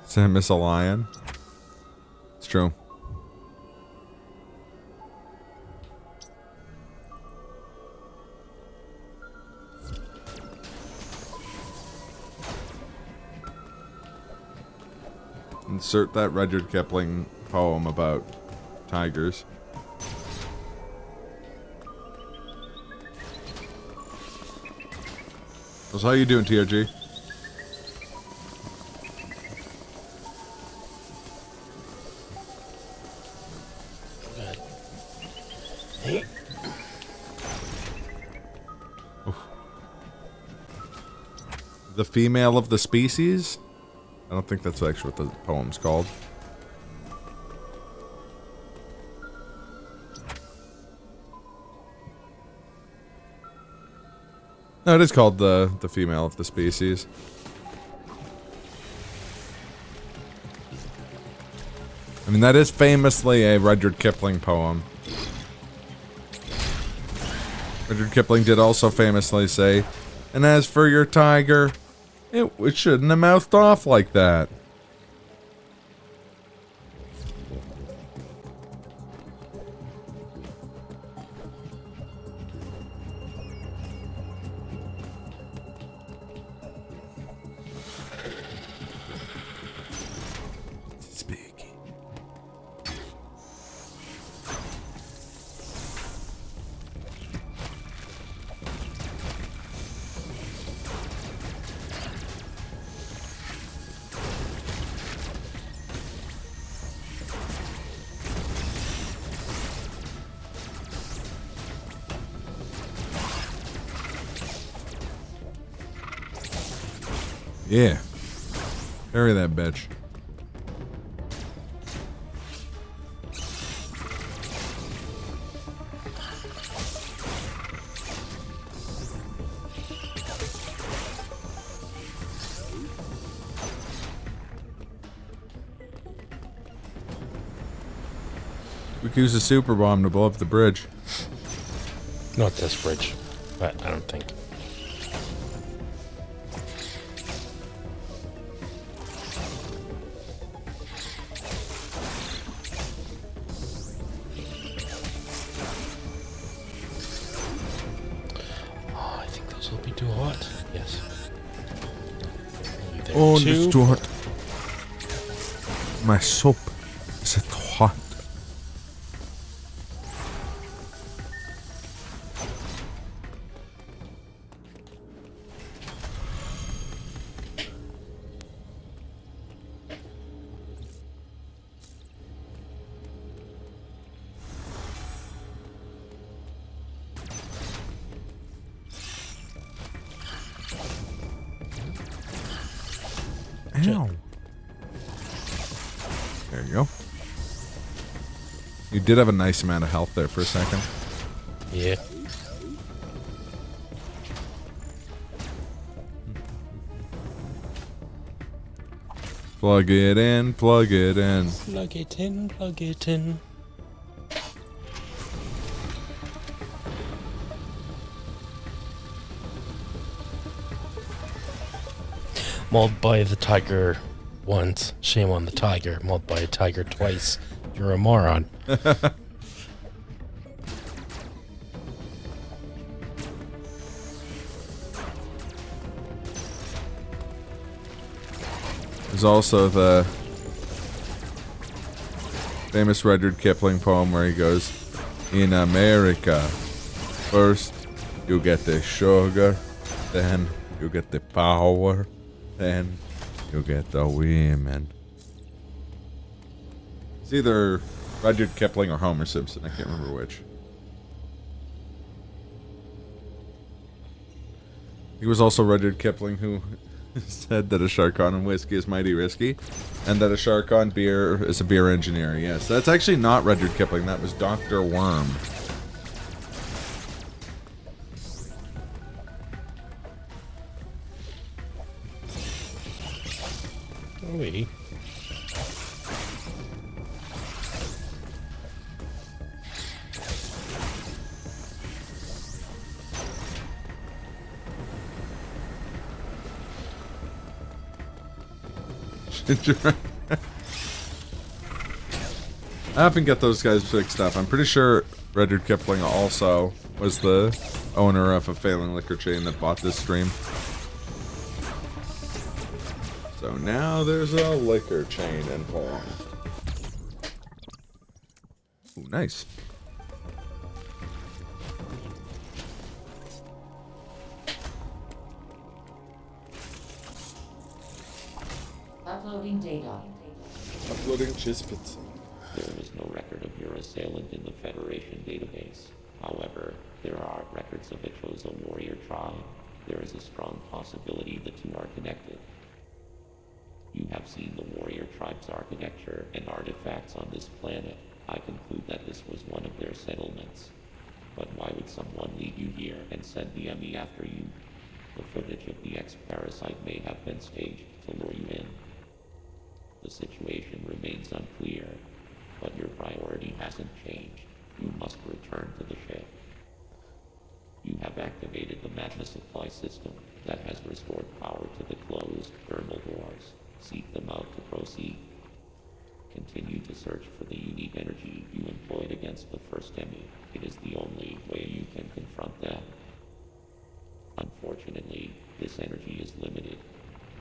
Samus a lion. It's true. Insert that Rudyard Kipling poem about tigers. So how you doing, TRG? God. Hey. The female of the species? I don't think that's actually what the poem's called. No, it is called the female of the species. I mean, that is famously a Rudyard Kipling poem. Rudyard Kipling did also famously say, "And as for your tiger, it shouldn't have mouthed off like that." Speaking. Yeah. Bury that bitch. We could use a super bomb to blow up the bridge. Not this bridge, but I don't think. Oh, I think those will be too hot. Yes. There Oh, too. it's too hot. My soup is too hot. Watch Ow. it. There you go. You did have a nice amount of health there for a second. Yeah. Plug it in, plug it in. Plug it in, plug it in. Mauled by the tiger once. Shame on the tiger. Mauled by a tiger twice. You're a moron. There's also the famous Rudyard Kipling poem where he goes, "In America, first you get the sugar, then you get the power, then you get the women." It's either Rudyard Kipling or Homer Simpson. I can't remember which. He was also Rudyard Kipling who said that a shark on whiskey is mighty risky, and that a shark on beer is a beer engineer. Yes, that's actually not Rudyard Kipling. That was Dr. Worm. Wait. I often get those guys fixed up. I'm pretty sure Rudyard Kipling also was the owner of a failing liquor chain that bought this stream. So now there's a liquor chain involved. Ooh, nice. Uploading data. Uploading Chispits. There is no record of your assailant in the Federation database. However, there are records of a Chozo warrior tribe. There is a strong possibility the two are connected. You have seen the warrior tribe's architecture and artifacts on this planet. I conclude that this was one of their settlements. But why would someone lead you here and send the enemy after you? The footage of the X-Parasite may have been staged to lure you in. The situation remains unclear, but your priority hasn't changed. You must return to the ship. You have activated the magma supply system that has restored power to the closed thermal doors. Seek them out to proceed. Continue to search for the unique energy you employed against the first enemy. It is the only way you can confront them. Unfortunately, this energy is limited.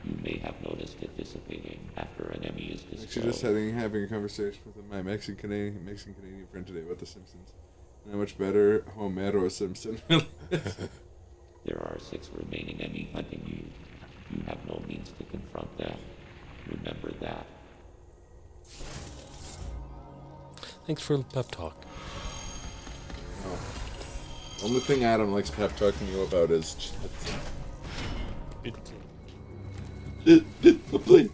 You may have noticed it dissipating after an enemy is destroyed. Actually, just having a conversation with my Mexican Canadian friend today about The Simpsons. And how much better Homero Simpson really is. There are 6 remaining enemy hunting you. You have no means to confront them. Remember that. Thanks for the pep talk. Only thing Adam likes pep talking you about is please.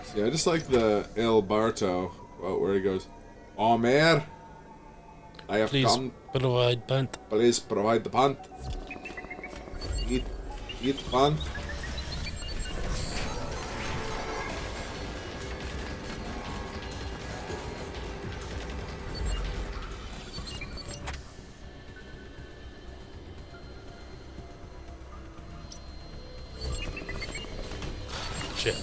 See, I just like the El Barto quote where he goes, "Omer, I have Please come. provide pant. Please provide the pant. Eat pant." Shit.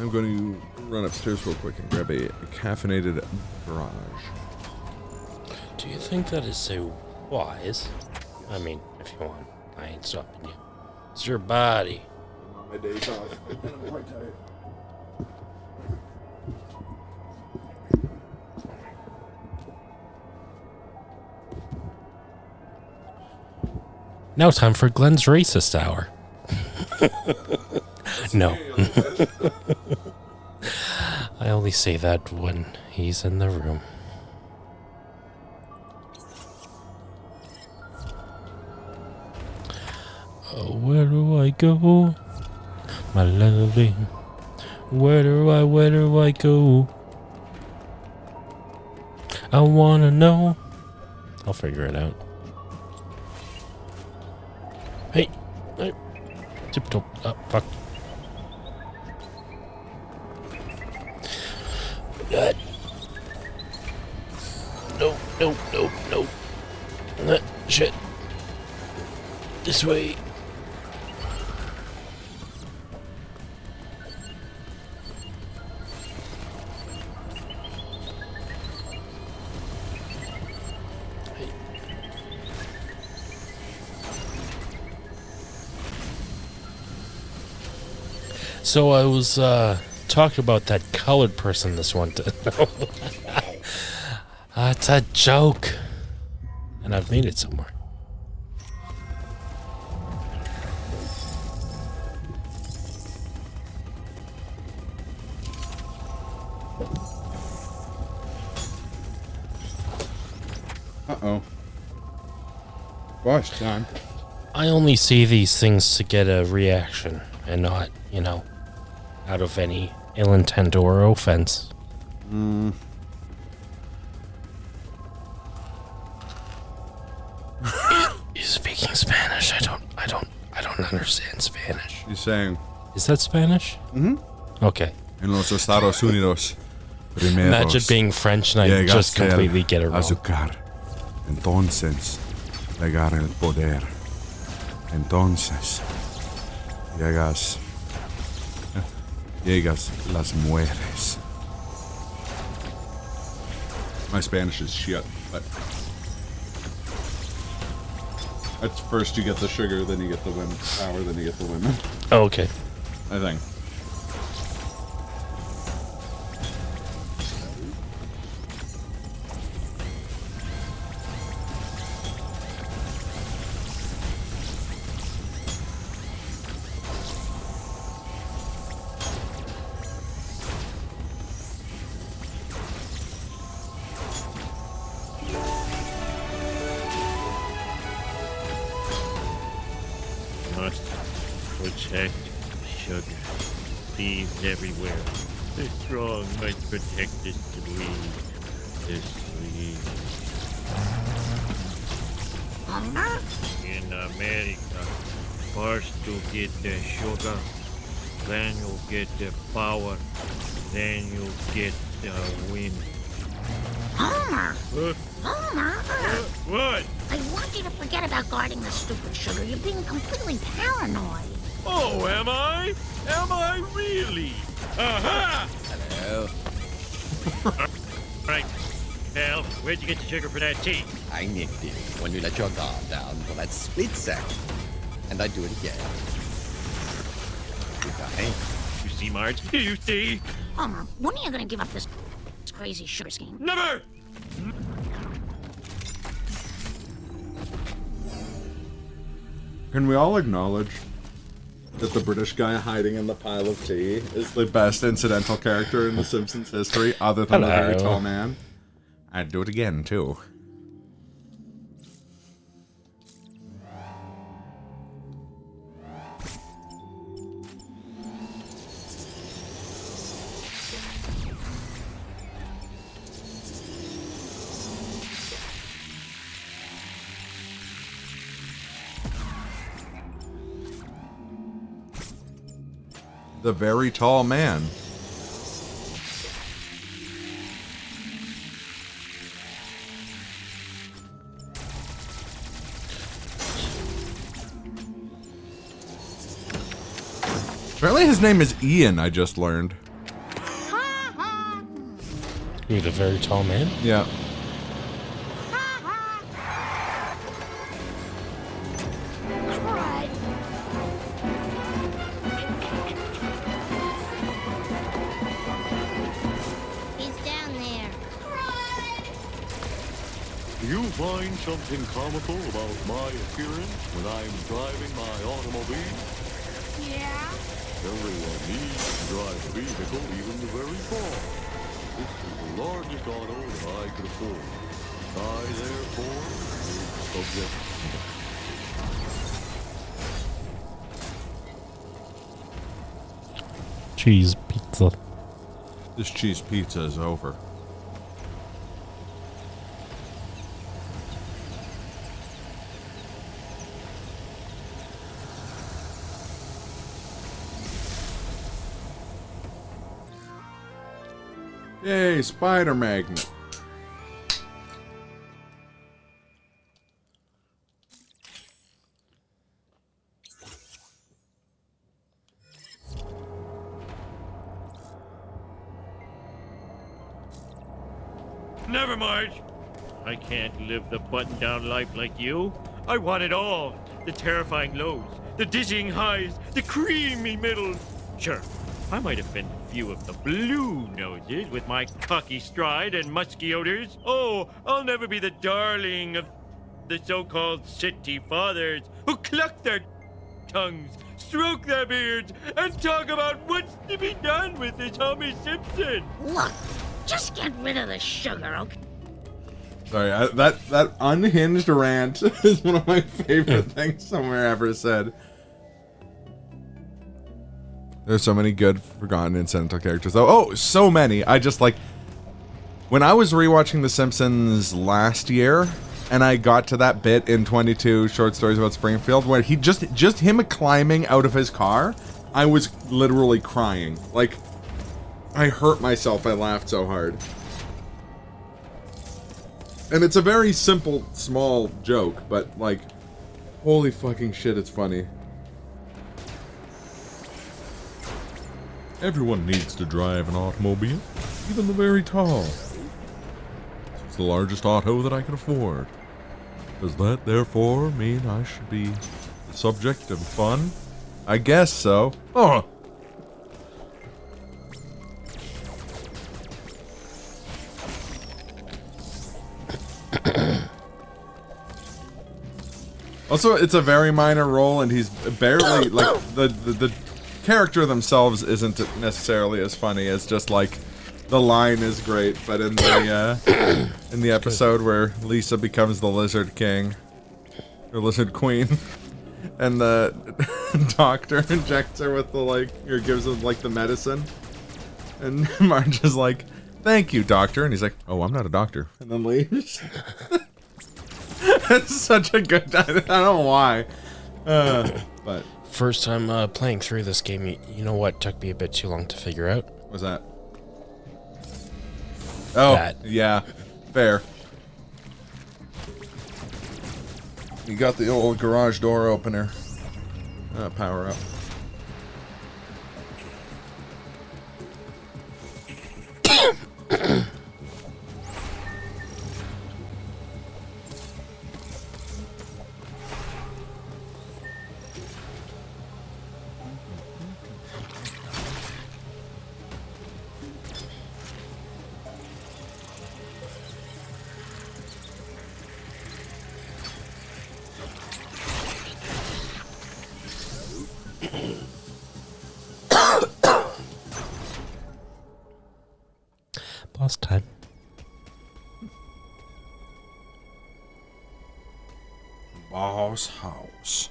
I'm going to run upstairs real quick and grab a caffeinated barrage. Do you think that is so wise? I mean, if you want, I ain't stopping you. It's your body. My day's off. I'm quite tired. Now time for Glenn's racist hour. No. I only say that when he's in the room. Oh, where do I go? My lovely. Where do I go? I wanna know. I'll figure it out. Hey, hey. Tiptoe. Oh, fuck. God. No. Shit. This way. So I was talking about that colored person this one time. It's a joke. And I've made it somewhere. Uh-oh. Gosh, John. I only see these things to get a reaction and not, out of any ill intent or offense. You Speaking Spanish, I don't understand Spanish. He's saying, Is that Spanish? Mm-hmm. Okay. en los Estados Unidos, primeros, Imagine being French and I just llegaste completely al get it wrong. azúcar. Entonces, llegar el poder. Entonces, llegas las mujeres. My Spanish is shit, but that's first you get the sugar, then you get the women power, then you get the women. Oh, okay. I think. Must protect sugar. Thieves everywhere. The strong might protect the sweet. The sweet. In America, first you get the sugar, then you get the power, then you get the wind. Homer! Homer! What? I want you to forget about guarding the stupid sugar. You're being completely paranoid. Oh, am I? Am I really? Aha! Hello. Right. Hal, where'd you get the sugar for that tea? I nicked it when you let your guard down for that split second. And I do it again. Goodbye. You see, Marge? Do you see? Homer, when are you going to give up this crazy sugar scheme? Never! Can we all acknowledge that the British guy hiding in the pile of tea is the best incidental character in The Simpsons history, other than the very Hello. tall man? I'd do it again, too. The very tall man. Apparently his name is Ian, I just learned. Who, the very tall man? Yeah. Crud. He's down there. Do you find something comical about my appearance when I'm driving my automobile? Yeah? Everyone needs to drive a vehicle, even the very far. This is the largest auto that I could afford. I, therefore, is subject. Cheese pizza. This cheese pizza is over. Yay, spider magnet. Never mind. I can't live the button-down life like you. I want it all. The terrifying lows, the dizzying highs, the creamy middles. Sure, I might offend a few of the blue noses with my cocky stride and musky odors. Oh, I'll never be the darling of the so-called city fathers who cluck their tongues, stroke their beards, and talk about what's to be done with this Homer Simpson. Look, just get rid of the sugar, okay? Sorry, that unhinged rant is one of my favorite things someone ever said. There's so many good forgotten incidental characters though. Oh, so many. I just like when I was rewatching The Simpsons last year and I got to that bit in 22 Short Stories About Springfield where he just him climbing out of his car, I was literally crying. Like I hurt myself. I laughed so hard. And it's a very simple, small joke, but like, holy fucking shit, it's funny. Everyone needs to drive an automobile, even the very tall. It's the largest auto that I can afford. Does that therefore mean I should be the subject of fun? I guess so. Oh! Also, it's a very minor role, and he's barely like the character themselves isn't necessarily as funny as just like the line is great. But in the episode where Lisa becomes the Lizard King or Lizard Queen, and the doctor injects her with the like or gives her like the medicine, and Marge is like, "Thank you, doctor," and he's like, "Oh, I'm not a doctor," and then leaves. It's such a good. I don't know why, but First time playing through this game, you know what took me a bit too long to figure out? what's that? Oh, That. yeah, fair. You got the old garage door opener. Power up. Boss time. Boss house.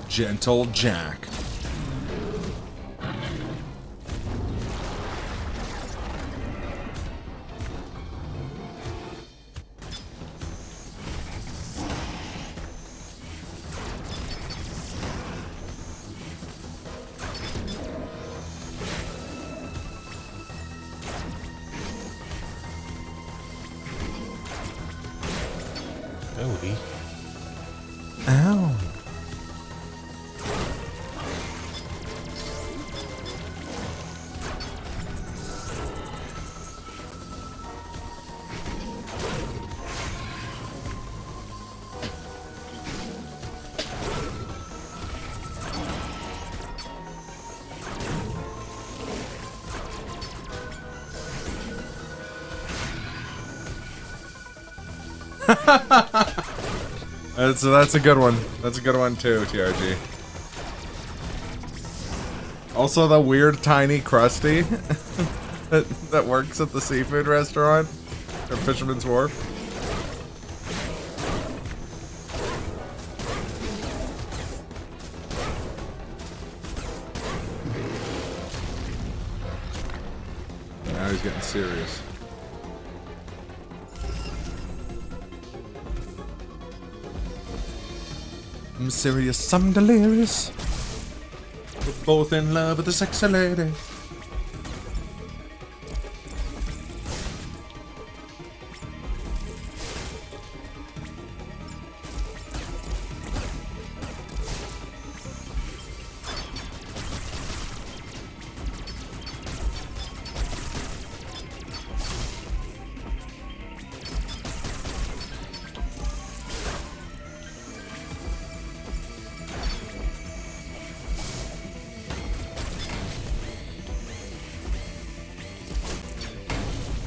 Gentle Jack. Oh, movie. Ow. That's a good one. That's a good one too, TRG. Also the weird tiny Krusty that works at the seafood restaurant or Fisherman's Wharf. Now he's getting serious. I'm serious, I'm delirious. We're both in love with a sexy lady.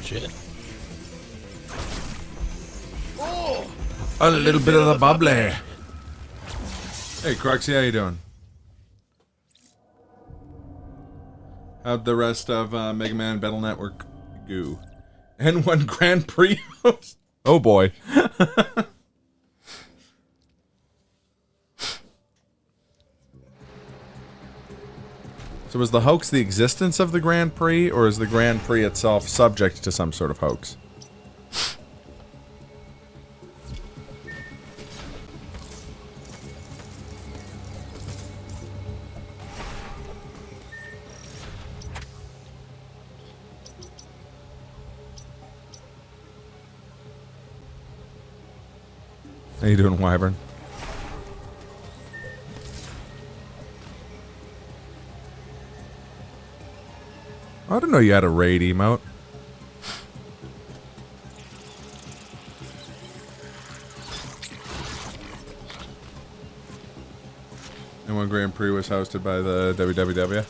Shit. A little bit of the bubbly. Hey, Cruxy, how you doing? How'd the rest of Mega Man Battle Network go? And one Grand Prix host? Oh boy. So was the hoax the existence of the Grand Prix, or is the Grand Prix itself subject to some sort of hoax? How you doing, Wyvern? I didn't know you had a raid emote. And when Grand Prix was hosted by the WWW.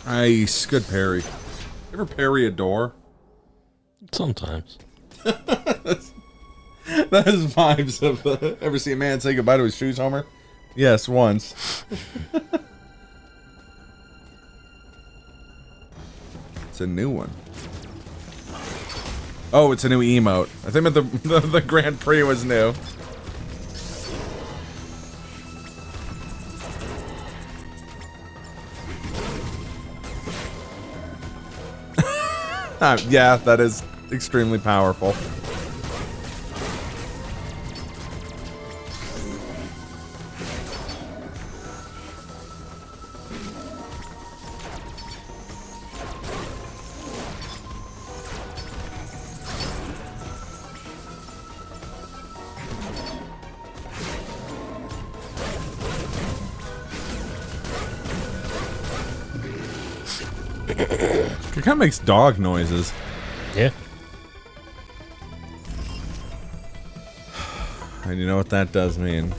Nice, good parry. You ever parry a door? Sometimes. That is vibes of the... Ever see a man say goodbye to his shoes, Homer? Yes, once. It's a new one. Oh, it's a new emote. I think that the Grand Prix was new. Yeah, that is extremely powerful. It kind of makes dog noises. Yeah. And you know what that does mean.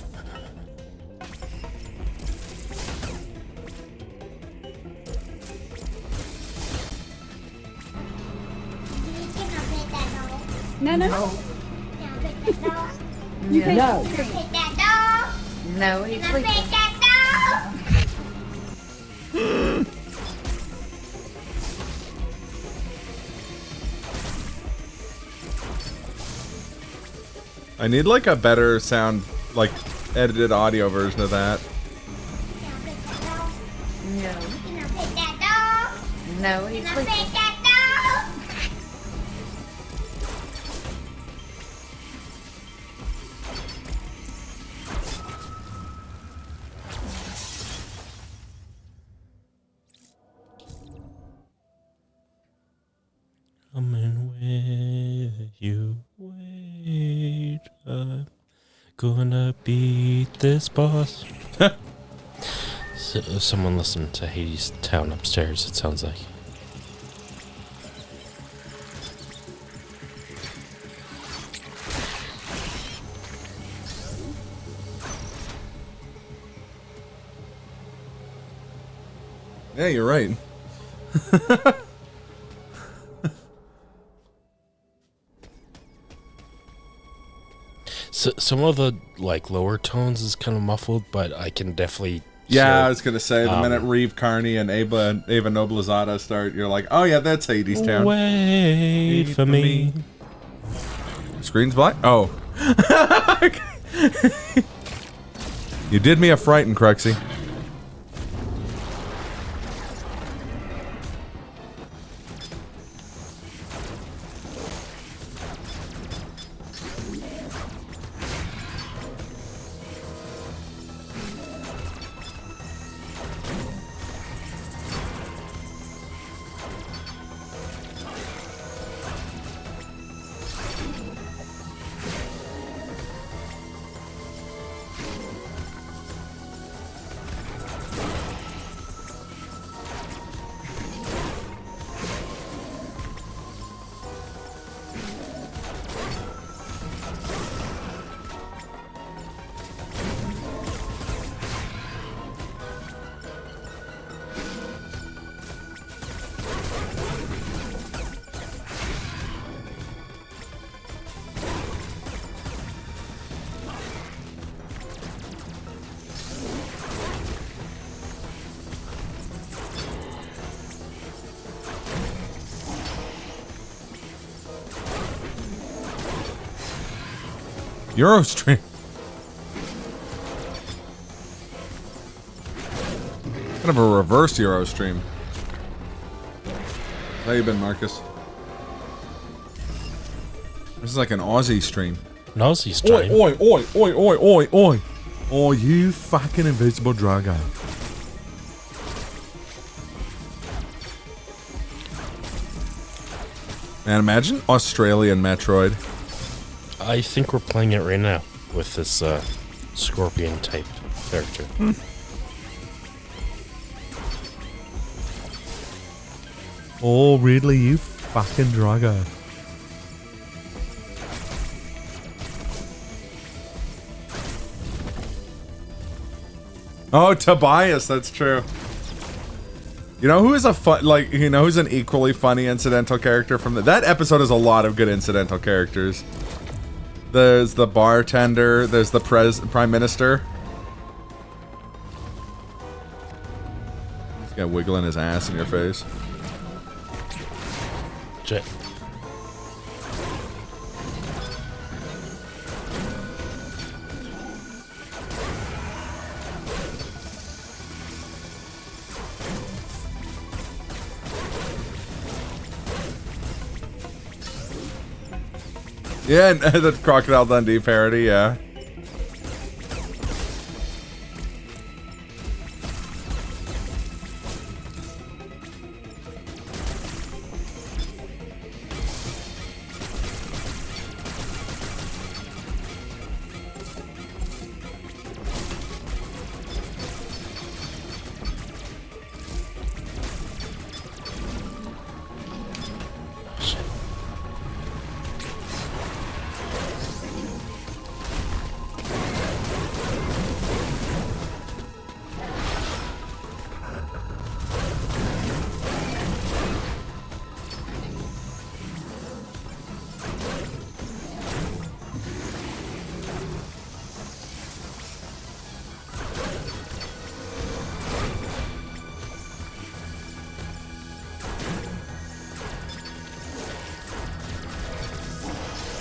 No, no. No. You can't. No. Pick that dog. No, he's Can I sleeping. pick that dog? I need like a better sound, like edited audio version of that. No. Can I pick that dog? No, he's Can I sleeping. pick that dog? gonna beat this boss. Someone listened to Hades Town upstairs, it sounds like. Yeah, you're right. So, some of the like lower tones is kind of muffled, but I can definitely. Yeah, I was gonna say the minute Reeve Carney and Ava Noblezada start, you're like, oh yeah, that's Hades Town. Wait for me. Screen's black. Oh, you did me a frighten, Cruxy. Eurostream. Kind of a reverse Eurostream. How you been, Marcus? This is like an Aussie stream. An Aussie stream? Oi, oi, oi, oi, oi, oi. Oh, you fucking invisible Drago. Man, imagine Australian Metroid. I think we're playing it right now with this scorpion type character. Oh, Ridley, you fucking Drago. Oh, Tobias, that's true. You know who is a who's an equally funny incidental character from that episode has a lot of good incidental characters. There's the bartender, there's the prime minister. He's got wiggling his ass in your face. Jet. Yeah, and the Crocodile Dundee parody, yeah.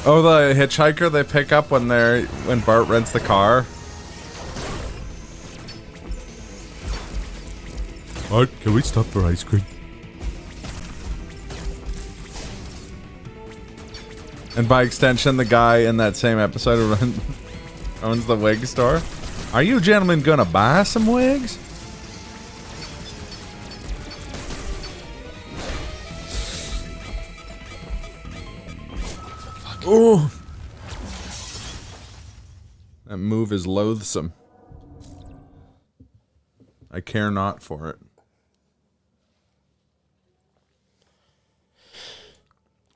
Oh, the hitchhiker they pick up when Bart rents the car. Bart, can we stop for ice cream? And by extension, the guy in that same episode owns the wig store. Are you gentlemen gonna buy some wigs? Oh. That move is loathsome. I care not for it.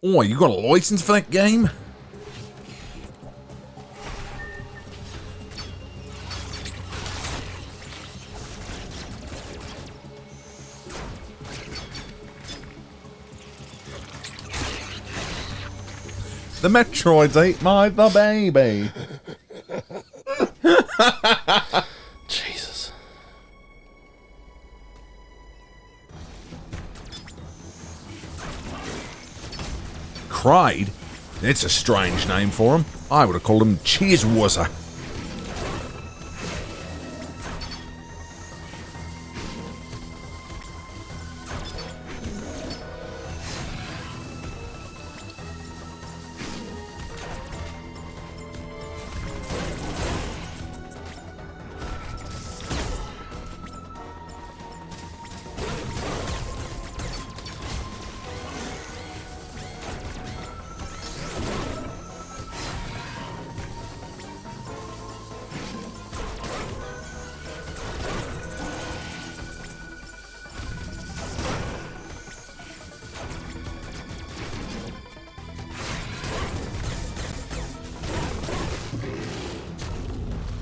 Oh, you got a license for that game? The Metroids ate the baby. Jesus. Cried? That's a strange name for him. I would have called him Cheesewuzzer.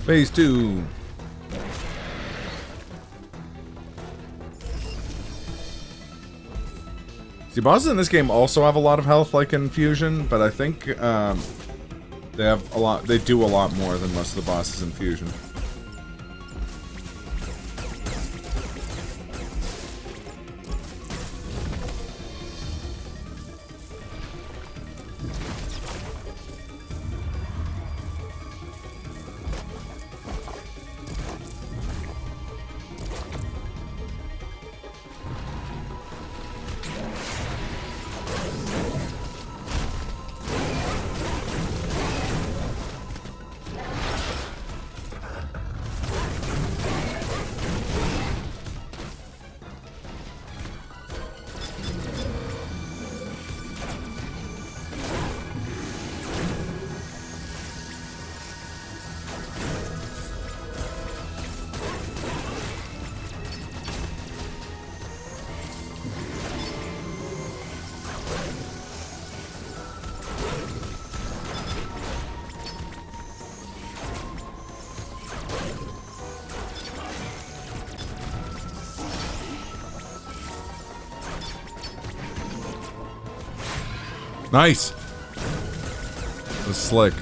Phase 2. See, bosses in this game also have a lot of health, like in Fusion, but I think they have a lot. They do a lot more than most of the bosses in Fusion. Nice. That's slick.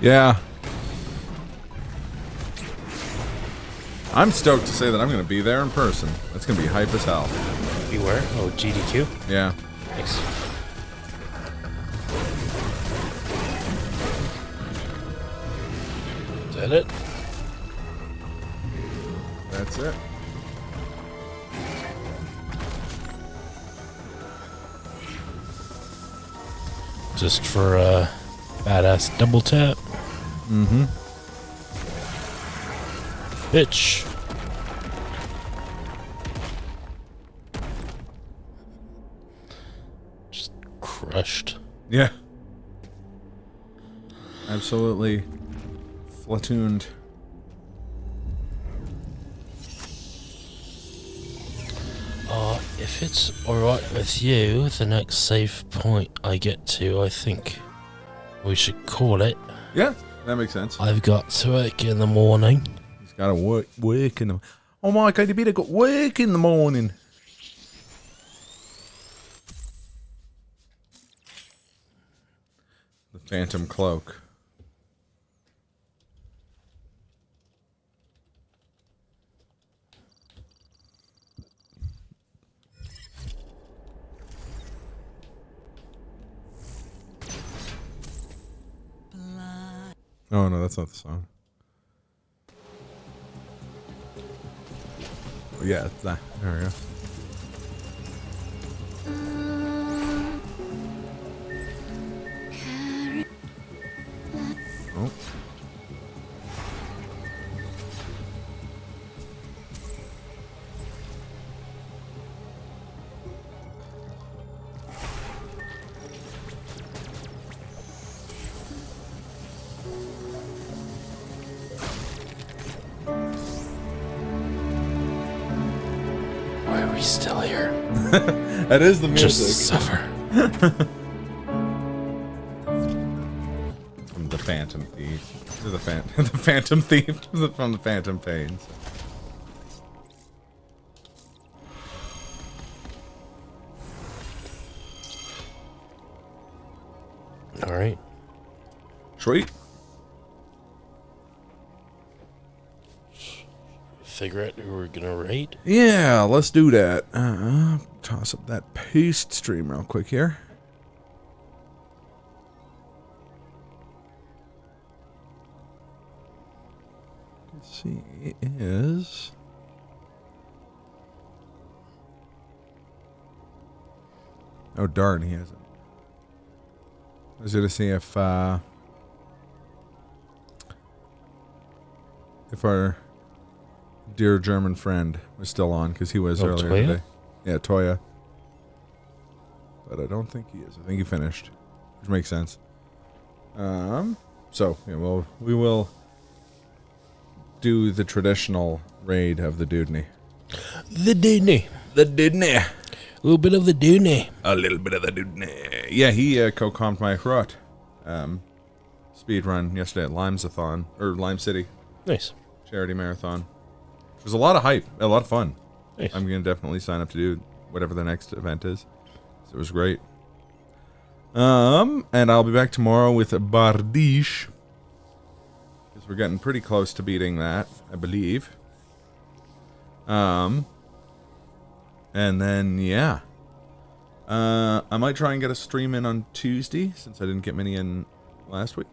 Yeah. I'm stoked to say that I'm going to be there in person. That's going to be hype as hell. Be where? Oh, GDQ? Yeah. Thanks. Is that it? That's it. Just for a badass double tap. Mm-hmm. Bitch. Just crushed. Yeah. Absolutely flatooned. If it's alright with you, the next save point I get to, I think we should call it. Yeah, that makes sense. I've got to work in the morning. He's got to work in the... Oh my God, you better go work in the morning. The Phantom Cloak. Oh no, that's not the song. Oh, yeah, it's that. There we go. Oh. Why are we still here? That is the music. Just suffer. From the Phantom Thief. The Phantom Thief from the Phantom Pains. All right. Sweet. Figure out who we're gonna rate. Yeah, let's do that. Toss up that paste stream real quick here. Let's see, it is... Oh darn, he hasn't. I was gonna see if our dear German friend was still on, because he was earlier Toya? today. Yeah, Toya. But I don't think he is. I think he finished, which makes sense. So yeah, well, we will do the traditional raid of the Dudney. The Dudney. The Dudney. A little bit of the Dudney. A little bit of the Dudney. Yeah, he co-comped my rut speed run yesterday at Limesathon, or Lime City. Nice. Charity marathon. It was a lot of hype, a lot of fun. Nice. I'm going to definitely sign up to do whatever the next event is. So it was great. And I'll be back tomorrow with Bardiche. Because we're getting pretty close to beating that, I believe. And then, yeah. I might try and get a stream in on Tuesday, since I didn't get many in last week.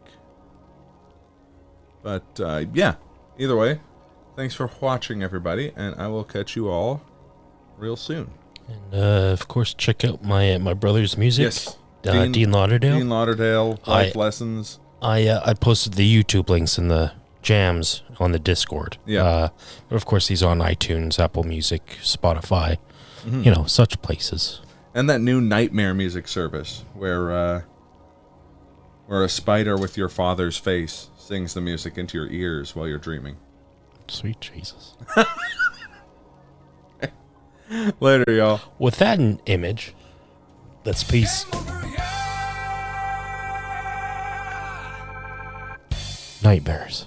But, yeah. Either way, thanks for watching, everybody, and I will catch you all real soon. And, of course, check out my brother's music. Yes. Dean Lauderdale. Dean Lauderdale, life lessons. I posted the YouTube links in the jams on the Discord. Yeah. But of course, he's on iTunes, Apple Music, Spotify, you know, such places. And that new Nightmare music service where a spider with your father's face sings the music into your ears while you're dreaming. Sweet Jesus. Later, y'all. With that image, let's peace. Nightmares.